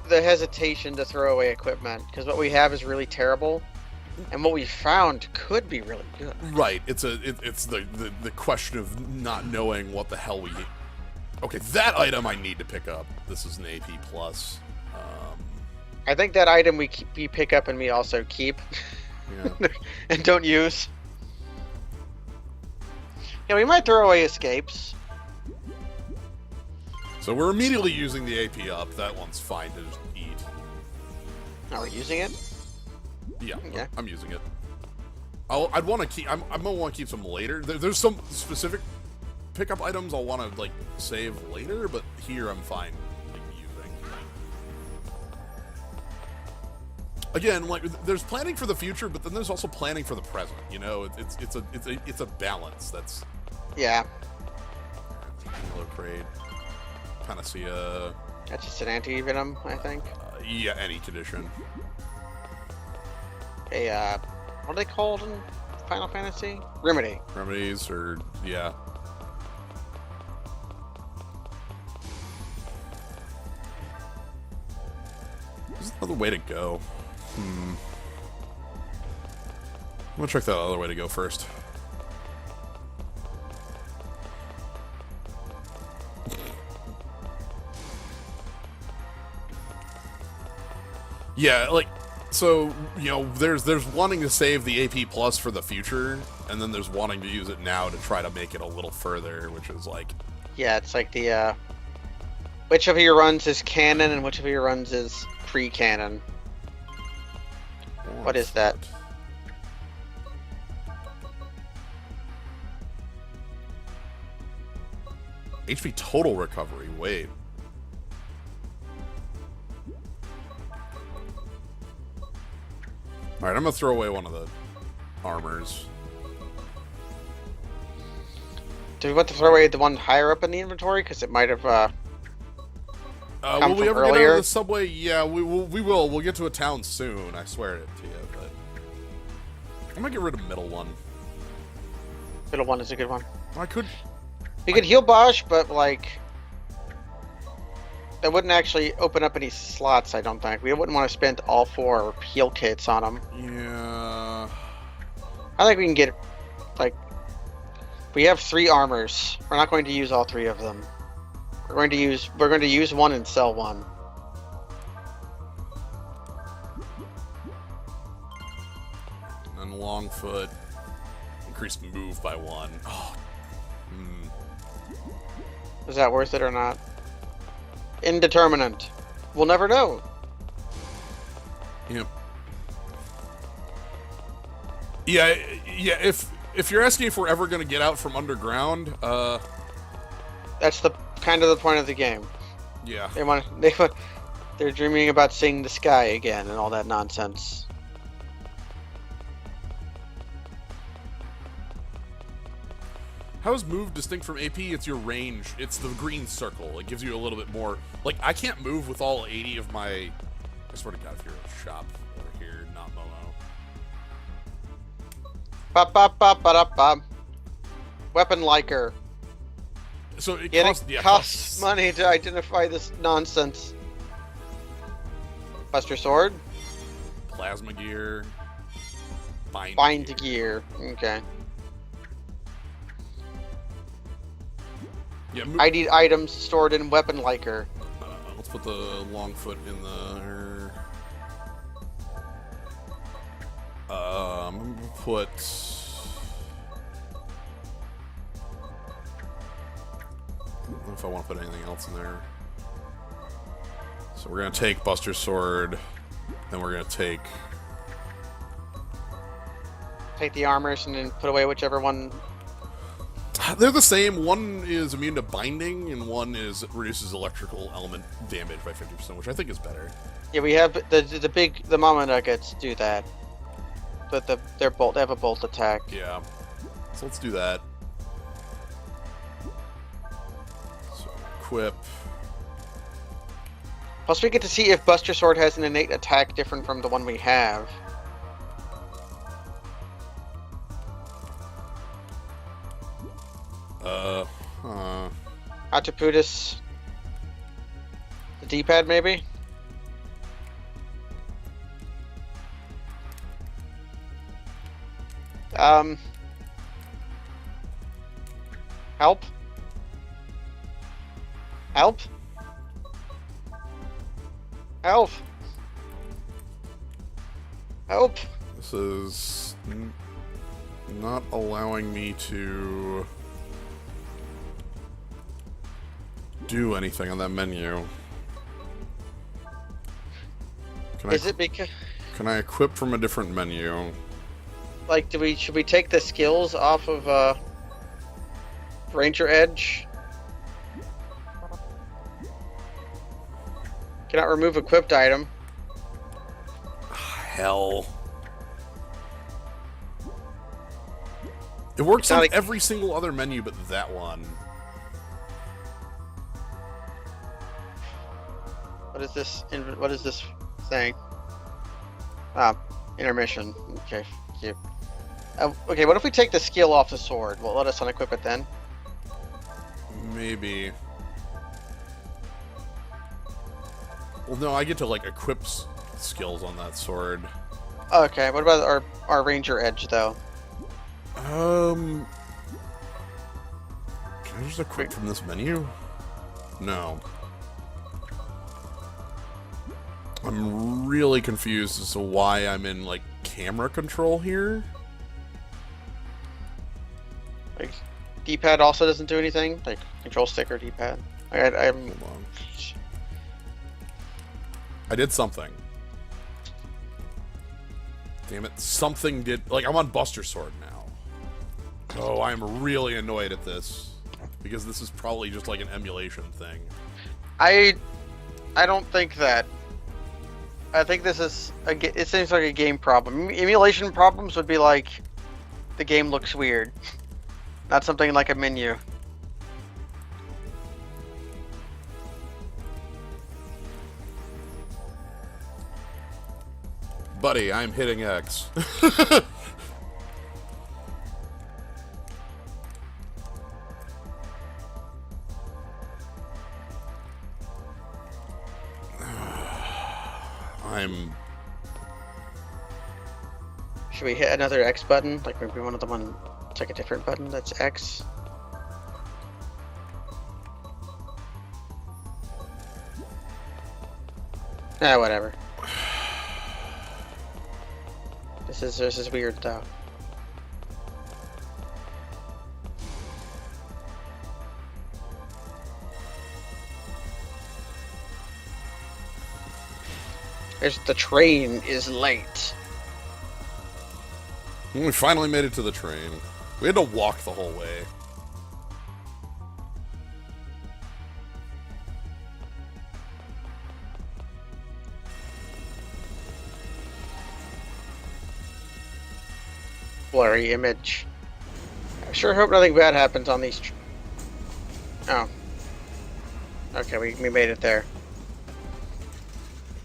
hesitation to throw away equipment because what we have is really terrible. And what we found could be really good. Right. It's the question of not knowing what the hell we need. Okay, that item I need to pick up. This is an AP plus. I think that item we pick up and we also keep. Yeah. And don't use. Yeah, we might throw away escapes. So we're immediately using the AP up. That one's fine to just eat. Are we using it? Yeah, Okay. I'm using it. I'd want to keep. I'm gonna want to keep some later. There's some specific pickup items I'll want to like save later, but here I'm fine like using. Again, like there's planning for the future, but then there's also planning for the present. You know, it's a balance. That's Yeah. Hello crate. Panacea. That's just an anti-venom, I think. Yeah, any condition. A what are they called in Final Fantasy? Remedy. Remedies or yeah. There's another way to go. I'm gonna check that other way to go first. Yeah, like, so, you know, there's wanting to save the AP plus for the future, and then there's wanting to use it now to try to make it a little further, which is like... Yeah, it's like the, which of your runs is canon and which of your runs is pre-canon? What is that? HP total recovery, wait. Alright, I'm gonna throw away one of the armors. Do we want to throw away the one higher up in the inventory? Because it might have, will we ever earlier? get out of the subway? Yeah, we will. We'll get to a town soon, I swear it to you, but... I'm gonna get rid of middle one. Middle one is a good one. I could... We could heal Bosch, but, like... That wouldn't actually open up any slots, I don't think. We wouldn't want to spend all 4 heal kits on them. Yeah... I think we can get, like... We have 3 armors. We're not going to use all 3 of them. We're going to use one and sell one. And Longfoot. Increased move by 1. Oh. Is that worth it or not? Indeterminate. We'll never know. Yep. Yeah, if you're asking if we're ever going to get out from underground, That's the kind of the point of the game. yeah. They're dreaming about seeing the sky again and all that nonsense. How is move distinct from AP? It's your range. It's the green circle. It gives you a little bit more... Like, I can't move with all 80 of my... I swear to God, if you're a shop over here, not Momo. Bop, bop, bop, bop, bop. Weapon liker. So it costs money to identify this nonsense. Buster Sword? Plasma gear. Bind gear. Okay. Yeah, ID items stored in weapon liker. Let's put the Longfoot in the... I'm gonna put... I don't know if I want to put anything else in there. So we're gonna take Buster Sword, then we're gonna take... Take the armors and then put away whichever one. They're the same. One is immune to binding, and one reduces electrical element damage by 50%, which I think is better. Yeah, we have the mama nuggets do that. But they have a bolt attack. Yeah. So let's do that. So equip. Plus, we get to see if Buster Sword has an innate attack different from the one we have. Ataputis. The D-pad, maybe? Um, help, help, help, help. This is not allowing me to do anything on that menu. Is it because, Can I equip from a different menu? like, should we take the skills off of Ranger Edge? Cannot remove equipped item. Hell. It works on every single other menu but that one. What is this? What is this saying? Ah, intermission. Okay, cute. Okay, what if we take the skill off the sword? Will it let us unequip it then? Maybe. Well, no, I get to, like, equip skills on that sword. Okay, what about our Ranger Edge, though? Can I just equip from this menu? No. I'm really confused as to why I'm in, like, camera control here. Like, D-pad also doesn't do anything? Like, control stick or D-pad? I'm... Hold on. I did something. Damn it, something did... Like, I'm on Buster Sword now. Oh, I'm really annoyed at this. Because this is probably just, like, an emulation thing. I don't think that... I think this is... It seems like a game problem. Emulation problems would be like... The game looks weird. Not something like a menu. Buddy, I'm hitting X. Should we hit another X button? Like maybe one of the one... It's like a different button that's X. Ah, whatever. This is weird though. The train is late. We finally made it to the train. We had to walk the whole way. Blurry image. I sure hope nothing bad happens on these. Oh. Okay, we made it there.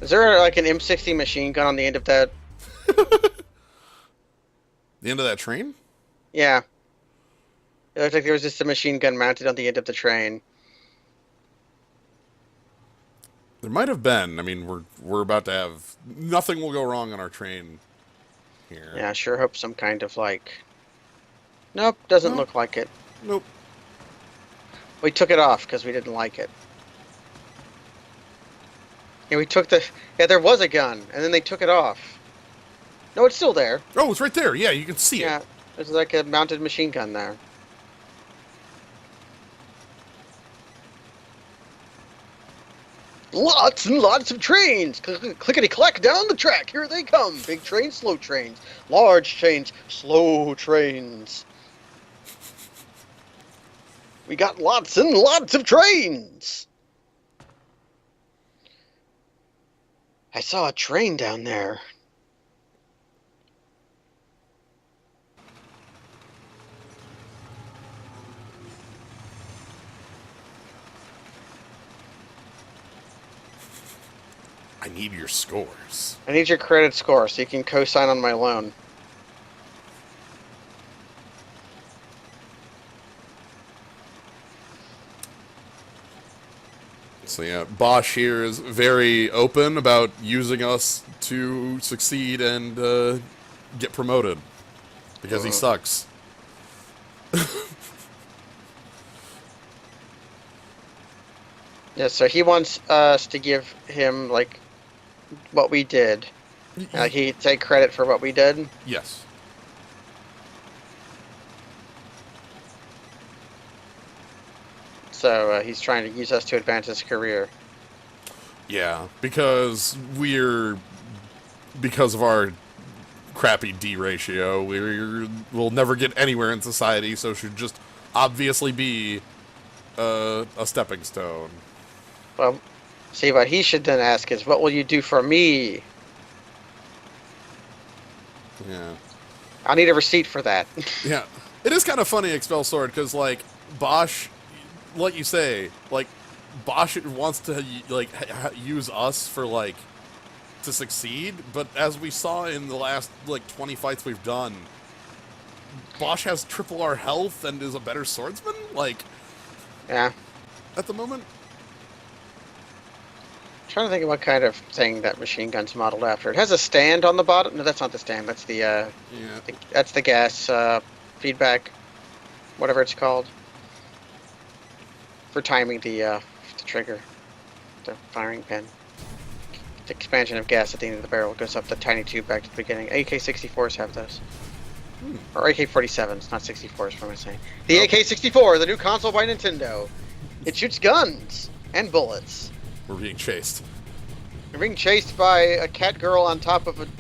Is there like an M60 machine gun on the end of that? The end of that train? Yeah. It looked like there was just a machine gun mounted on the end of the train. There might have been. I mean, we're about to have... Nothing will go wrong on our train here. Yeah, I sure hope some kind of like... Nope, doesn't look like it. Nope. We took it off because we didn't like it. Yeah, we took the... Yeah, there was a gun, and then they took it off. No, it's still there. Oh, it's right there. Yeah, you can see it. Yeah, there's like a mounted machine gun there. Lots and lots of trains! Clickety-clack down the track! Here they come! Big trains, slow trains. Large trains, slow trains. We got lots and lots of trains! I saw a train down there. I need your scores. I need your credit score so you can co-sign on my loan. So yeah, Bosch here is very open about using us to succeed and get promoted. Because he sucks. Yeah, so he wants us to give him like what we did. He take credit for what we did. Yes. So he's trying to use us to advance his career. Yeah, because of our crappy D ratio, we'll never get anywhere in society, so should just obviously be a stepping stone. Well, see, what he should then ask is, what will you do for me? Yeah. I need a receipt for that. Yeah. It is kind of funny, Expel Sword, because, like, Bosch, like you say, like, Bosch wants to, like, use us for, like, to succeed, but as we saw in the last, like, 20 fights we've done, Bosch has triple our health and is a better swordsman? Like, Yeah. at the moment? Trying to think of what kind of thing that machine gun's modeled after. It has a stand on the bottom. No, that's not the stand. That's Yeah. that's the gas feedback, whatever it's called, for timing the trigger, the firing pin. The expansion of gas at the end of the barrel goes up the tiny tube back to the beginning. AK-64s have those. Or AK-47s, not 64s, what am I saying? The AK-64, the new console by Nintendo. It shoots guns and bullets. We're being chased. You're being chased by a cat girl on top of an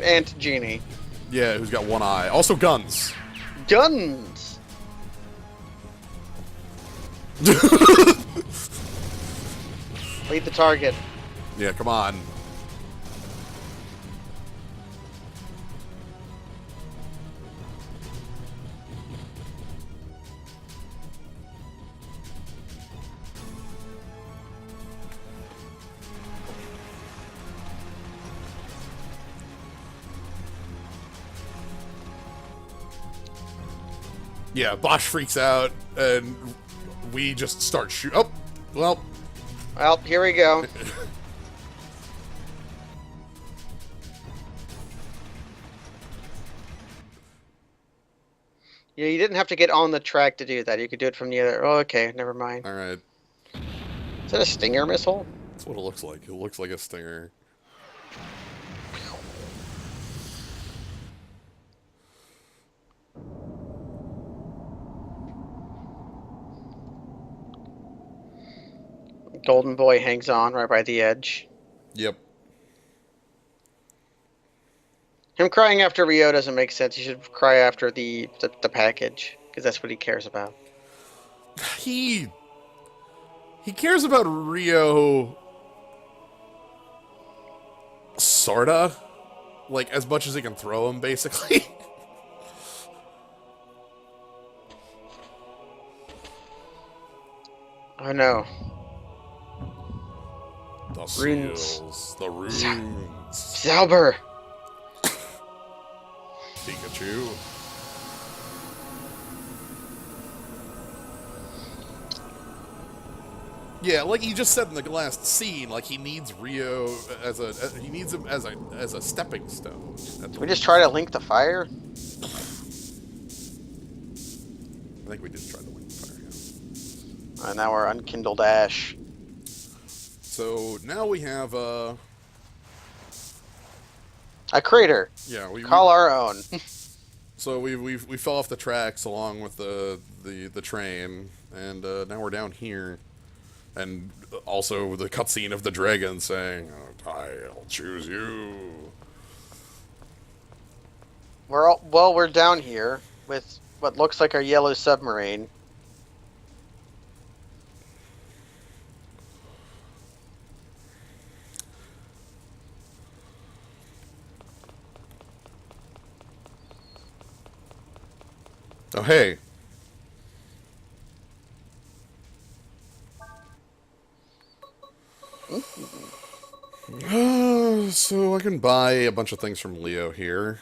ant genie. Yeah, who's got one eye. Also guns. Guns! Lead the target. Yeah, come on. Yeah, Bosch freaks out, and we just start shoot. Oh, well. Well, here we go. Yeah, you didn't have to get on the track to do that. You could do it from the other. Oh, okay, never mind. All right. Is that a Stinger missile? That's what it looks like. It looks like a Stinger. Golden Boy hangs on right by the edge. Yep. Him crying after Rio doesn't make sense. He should cry after the package, because that's what he cares about. He cares about Rio sorta, like as much as he can throw him, basically. Oh no. The Runes. seals, the runes. Zauber! Pikachu. Yeah, like he just said in the last scene, like he needs Rio he needs him as a stepping stone. Did we just try to link the fire? I think we did try to link the fire. Yeah. And now we're unkindled ash. So now we have A crater. yeah, Call our own. so we fell off the tracks along with the train, and now we're down here. And also the cutscene of the dragon saying, "I'll choose you." We're down here with what looks like a yellow submarine. Oh, hey. So I can buy a bunch of things from Leo here.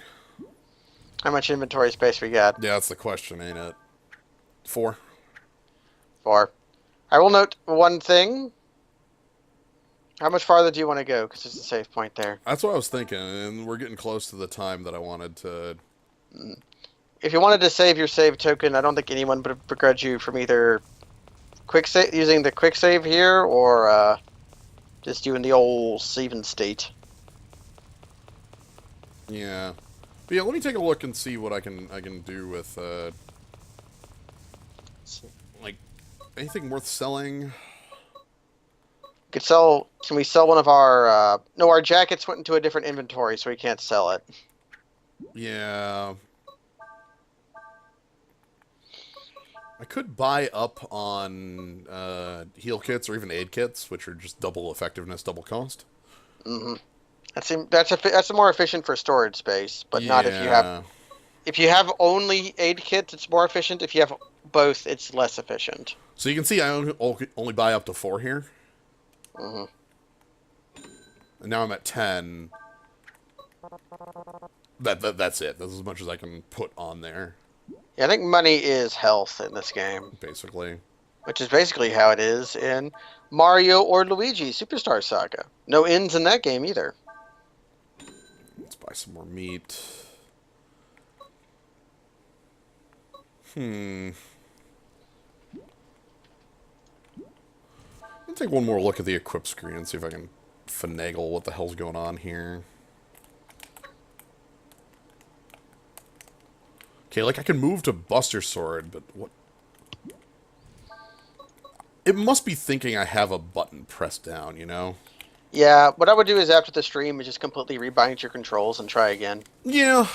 How much inventory space we got? Yeah, that's the question, ain't it? 4. 4. I will note one thing. How much farther do you want to go? Because there's a save point there. That's what I was thinking, and we're getting close to the time that I wanted to If you wanted to save your save token, I don't think anyone would begrudge you from either using the quick save here, or just doing the old save and state. Yeah. But yeah, let me take a look and see what I can do with like anything worth selling. Can we sell one of our? No, our jackets went into a different inventory, so we can't sell it. Yeah. I could buy up on heal kits or even aid kits, which are just double effectiveness, double cost. Mm-hmm. That's more efficient for storage space, but not if you have. Yeah. If you have only aid kits, it's more efficient. If you have both, it's less efficient. So you can see I only buy up to 4 here. Mm-hmm. And now I'm at 10. That's it. That's as much as I can put on there. Yeah, I think money is health in this game. Basically. Which is basically how it is in Mario or Luigi Superstar Saga. No ends in that game either. Let's buy some more meat. I'll take one more look at the equip screen and see if I can finagle what the hell's going on here. Okay, like I can move to Buster Sword, but what? It must be thinking I have a button pressed down, you know? Yeah, what I would do is after the stream is just completely rebind your controls and try again. Yeah.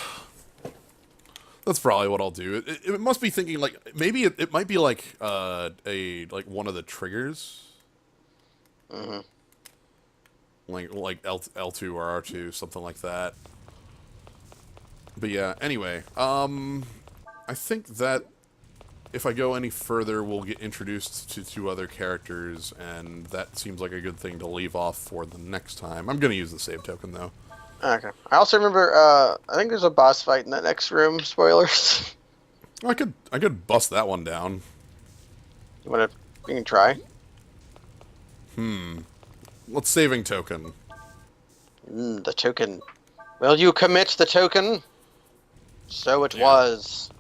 That's probably what I'll do. It must be thinking, like, maybe it might be like one of the triggers. Mm-hmm. Like L2 or R2, something like that. But yeah, anyway, I think that if I go any further, we'll get introduced to 2 other characters, and that seems like a good thing to leave off for the next time. I'm gonna use the save token, though. Okay. I also remember, I think there's a boss fight in that next room. Spoilers. I could bust that one down. You can try. Let's saving token. The token. Will you commit the token? So it was.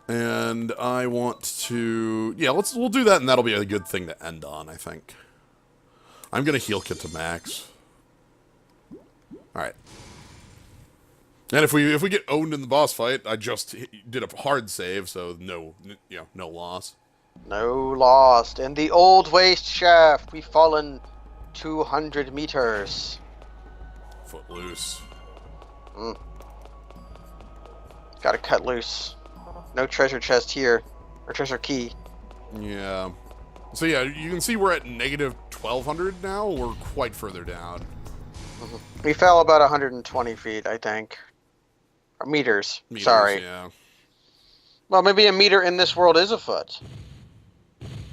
And I want to... Yeah, we'll do that, and that'll be a good thing to end on, I think. I'm gonna heal kit to max. Alright. And if we get owned in the boss fight, I just did a hard save, so no loss. No lost. In the old waste shaft, we've fallen 200 meters. Footloose. Gotta cut loose. No treasure chest here. Or treasure key. Yeah. So yeah, you can see we're at negative 1,200 now. We're quite further down. We fell about 120 feet, I think. Or meters. Sorry. Yeah. Well, maybe a meter in this world is a foot.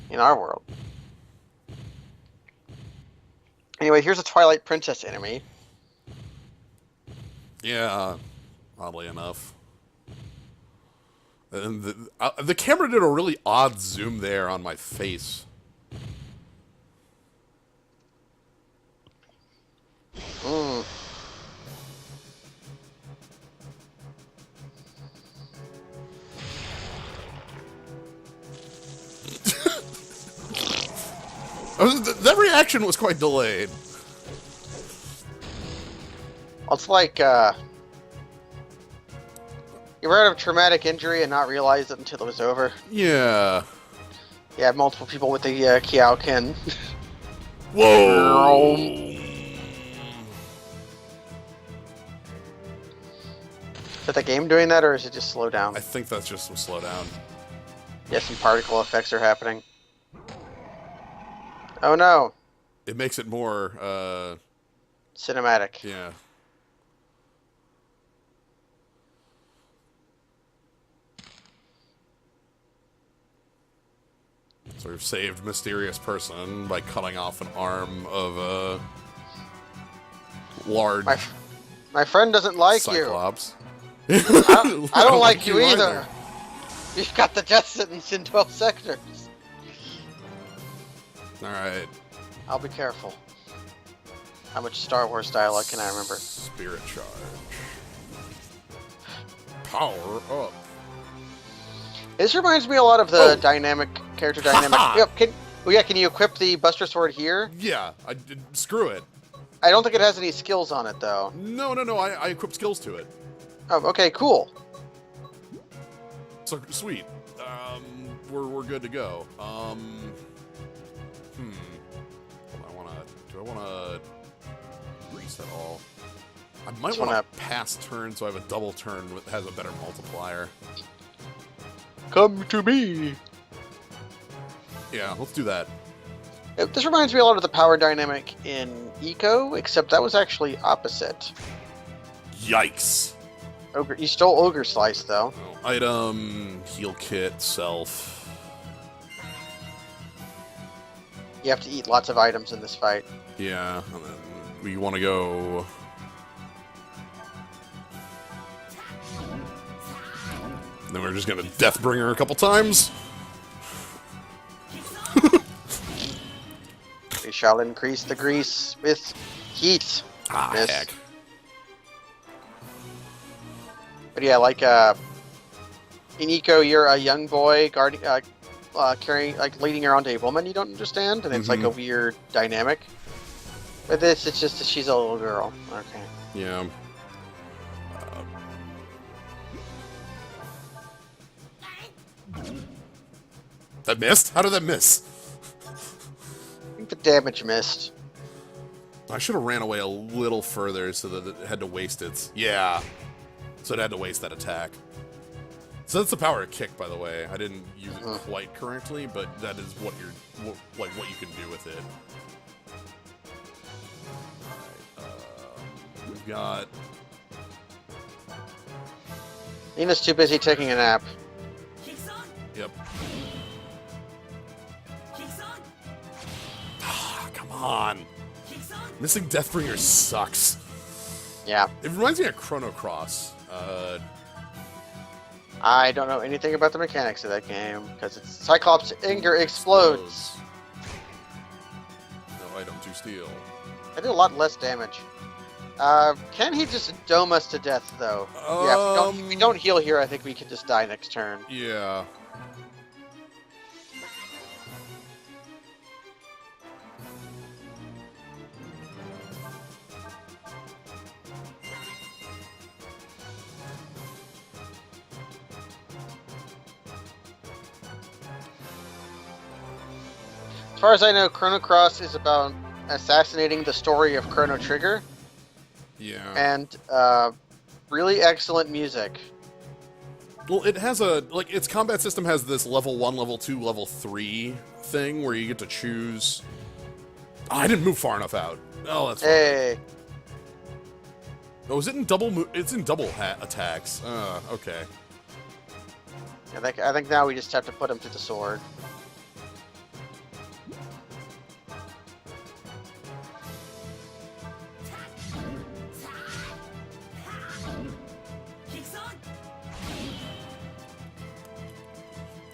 In our world. Anyway, here's a Twilight Princess enemy. Yeah, oddly enough. And the camera did a really odd zoom there on my face. That reaction was quite delayed. It's like, you ever had a traumatic injury and not realize it until it was over? Yeah. Yeah, multiple people with the Kyokin. Whoa! Is that the game doing that, or is it just slow down? I think that's just some slowdown. Yeah, some particle effects are happening. Oh no! It makes it more, Cinematic. yeah. So we've saved mysterious person by cutting off an arm of a large My friend doesn't like Cyclops. you. I don't like you either. You've got the death sentence in 12 sectors. Alright. I'll be careful. How much Star Wars dialogue can I remember? Spirit charge. Power up. This reminds me a lot of the character dynamic. Ha-ha! Yep. Can you equip the Buster Sword here? Yeah, screw it. I don't think it has any skills on it though. No, I equipped skills to it. Oh, okay, cool. So sweet. We're good to go. Do I wanna reset all? I might want to pass turn so I have a double turn that has a better multiplier. Come to me. Yeah, let's do that. This reminds me a lot of the power dynamic in Eco, except that was actually opposite. Yikes. Ogre, you stole Ogre Slice though. Oh, item, heal kit, self. You have to eat lots of items in this fight. Yeah, and then we want to go. Then we're just gonna Deathbringer a couple times. We shall increase the grease with heat. Ah, Miss. heck. But yeah, like in Eco, you're a young boy carrying, leading around a woman you don't understand, and it's like a weird dynamic. With this, it's just that she's a little girl. Okay. Yeah. That missed? How did that miss? I think the damage missed. I should have ran away a little further so that it had to waste its... Yeah. So it had to waste that attack. So that's the power of kick, by the way. I didn't use it quite correctly, but that is what what you can do with it. Alright, we've got... Nina's too busy taking a nap. Yep. Ah, come on. Missing Deathbringer sucks. Yeah. It reminds me of Chrono Cross. I don't know anything about the mechanics of that game, because it's Cyclops' anger explodes. No item to steal. I do a lot less damage. Can he just dome us to death, though? Yeah, if we don't heal here, I think we can just die next turn. Yeah. As far as I know, Chrono Cross is about assassinating the story of Chrono Trigger. Yeah. And really excellent music. Well, it has a, like, its combat system has this level 1, level 2, level 3 thing where you get to choose... Oh, I didn't move far enough out. Oh, that's Hey. Oh, is it in double it's in double attacks. Okay. I think now we just have to put him to the sword.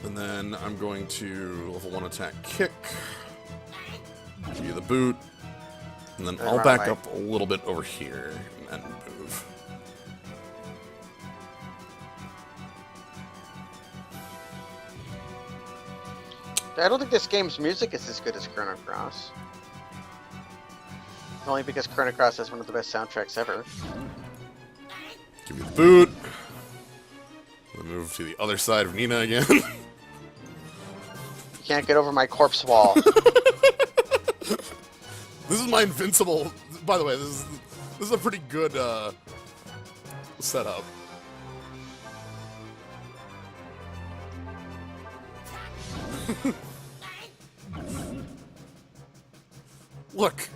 And then I'm going to level 1 attack kick. Give you the boot. And then I'll back up a little bit over here and move. I don't think this game's music is as good as Chrono Cross. Only because Chrono Cross has one of the best soundtracks ever. Give me the boot. Then move to the other side of Nina again. You can't get over my corpse wall. This is my invincible... By the way, this is a pretty good setup. Look,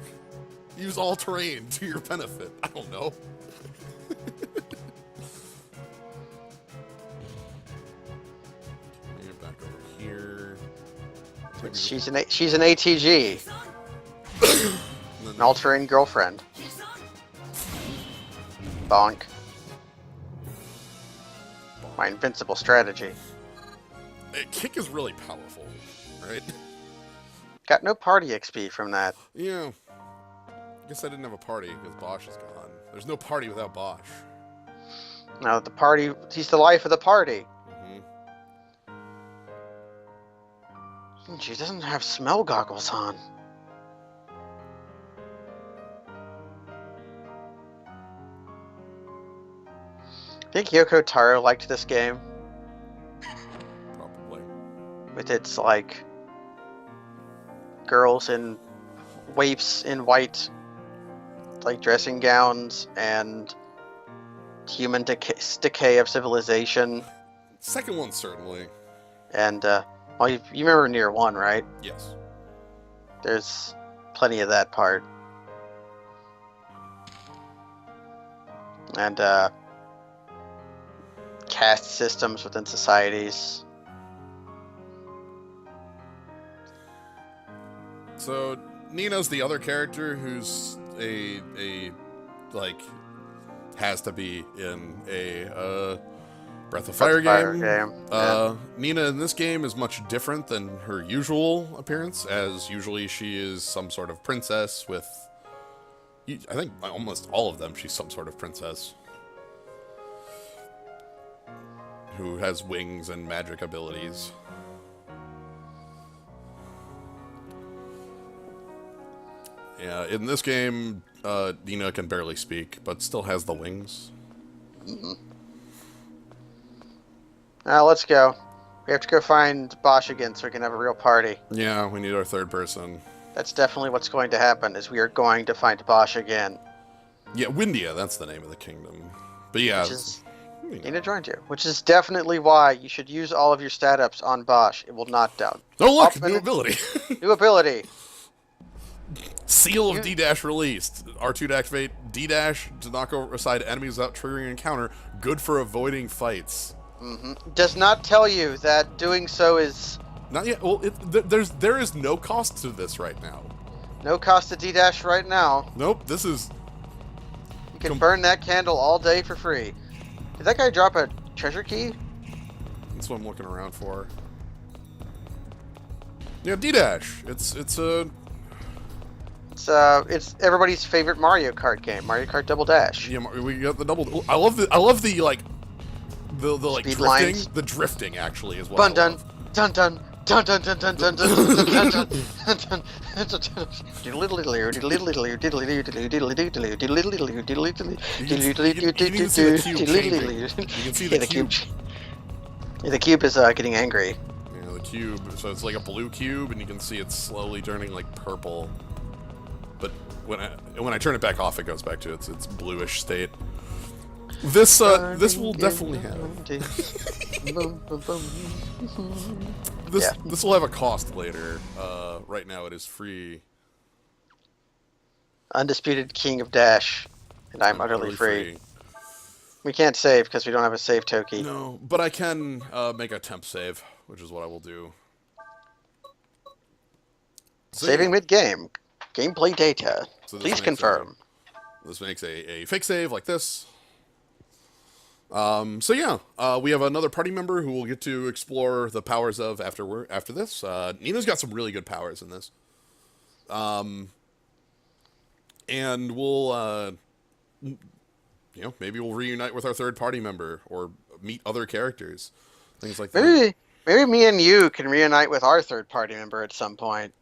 use all terrain to your benefit. I don't know. Get back over here. She's an ATG. An all-terrain girlfriend. Bonk. My invincible strategy. Kick is really powerful, right? Got no party XP from that. Yeah. I guess I didn't have a party because Bosch is gone. There's no party without Bosch. Now the party, he's the life of the party. Hmm. She doesn't have smell goggles on. I think Yoko Taro liked this game Probably. with its like girls in waifs in white like dressing gowns and human decay of civilization. Second one, certainly. And well, you remember Near One, right? Yes. There's plenty of that part. And caste systems within societies. So Nina's the other character who's a like has to be in a Breath of Fire game. Yeah. Nina in this game is much different than her usual appearance, as usually she is some sort of princess with. I think almost all of them, she's some sort of princess who has wings and magic abilities. Yeah, in this game, Nina can barely speak, but still has the wings. Mm-hmm. Now let's go. We have to go find Bosch again so we can have a real party. Yeah, we need our third person. That's definitely what's going to happen, is we are going to find Bosch again. Yeah, Windia, that's the name of the kingdom. But yeah, which is, Nina joined you, which is definitely why you should use all of your stat ups on Bosch. It will not down. Oh look, new ability. New ability. Seal of D-dash released. R2 to activate D-dash to knock aside enemies without triggering an encounter. Good for avoiding fights. Mm-hmm. Does not tell you that doing so is... Not yet. Well, there is no cost to this right now. No cost to D-dash right now. Nope, this is... You can burn that candle all day for free. Did that guy drop a treasure key? That's what I'm looking around for. Yeah, D-dash. It's everybody's favorite Mario Kart game, Mario Kart Double Dash. Yeah, we got the double. I love the like the like Speed drifting. lines. The drifting actually is what Dun I dun love. dun dun dun dun dun dun dun dun dun dun. The cube. The cube is getting angry. Yeah, the cube. So it's like a blue cube, and you can see it's slowly turning like purple. But when I turn it back off, it goes back to its bluish state. This will definitely have this will have a cost later. Right now it is free. Undisputed king of Dash, and I'm utterly free. We can't save because we don't have a save token. No, but I can make a temp save, which is what I will do. So, saving mid-game. Gameplay data. So please confirm. This makes a fake save like this. So yeah, we have another party member who we'll get to explore the powers of after this. Nina's got some really good powers in this. And we'll, maybe we'll reunite with our third party member or meet other characters, things like that. Maybe me and you can reunite with our third party member at some point.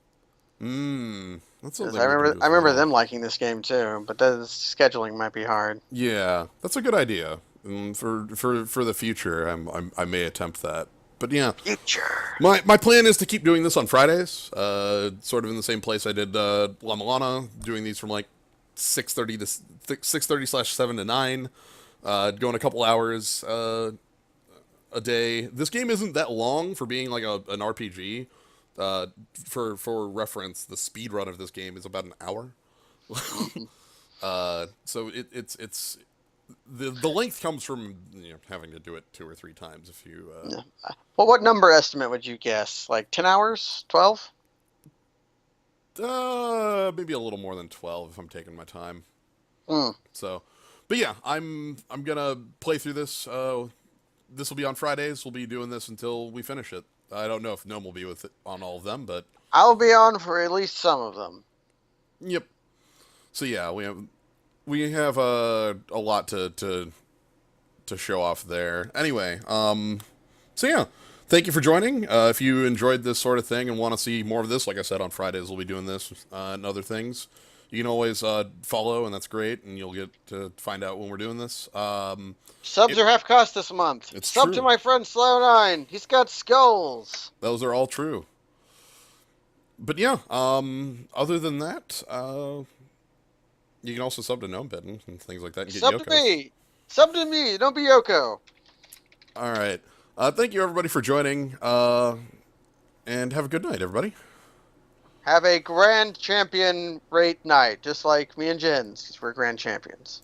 That's something I remember them liking this game too, but the scheduling might be hard. Yeah, that's a good idea. For the future, I may attempt that. But yeah, future. My plan is to keep doing this on Fridays, sort of in the same place I did La Milana, doing these from like 6:30 to 6:30/7 to 9, going a couple hours a day. This game isn't that long for being like an RPG. For reference, the speed run of this game is about an hour. So it's the length comes from having to do it 2 or 3 times if you. Well, what number estimate would you guess? Like 10 hours, 12? Maybe a little more than 12 if I'm taking my time. So, but yeah, I'm gonna play through this. This will be on Fridays. We'll be doing this until we finish it. I don't know if Gnome will be with it on all of them, but I'll be on for at least some of them. Yep. So yeah, we have a lot to to show off there. Anyway, so yeah, thank you for joining. If you enjoyed this sort of thing and want to see more of this, like I said, on Fridays we'll be doing this and other things. You can always follow, and that's great, and you'll get to find out when we're doing this. Subs are half cost this month. It's Sub to true. my friend Slow9. He's got skulls. Those are all true. But yeah, other than that, you can also sub to Gnomebitten and things like that and get Sub to Yokos. me. Sub to me. Don't be Yoko. All right. Thank you, everybody, for joining, and have a good night, everybody. Have a grand champion rate night, just like me and Jens, 'cause we're grand champions.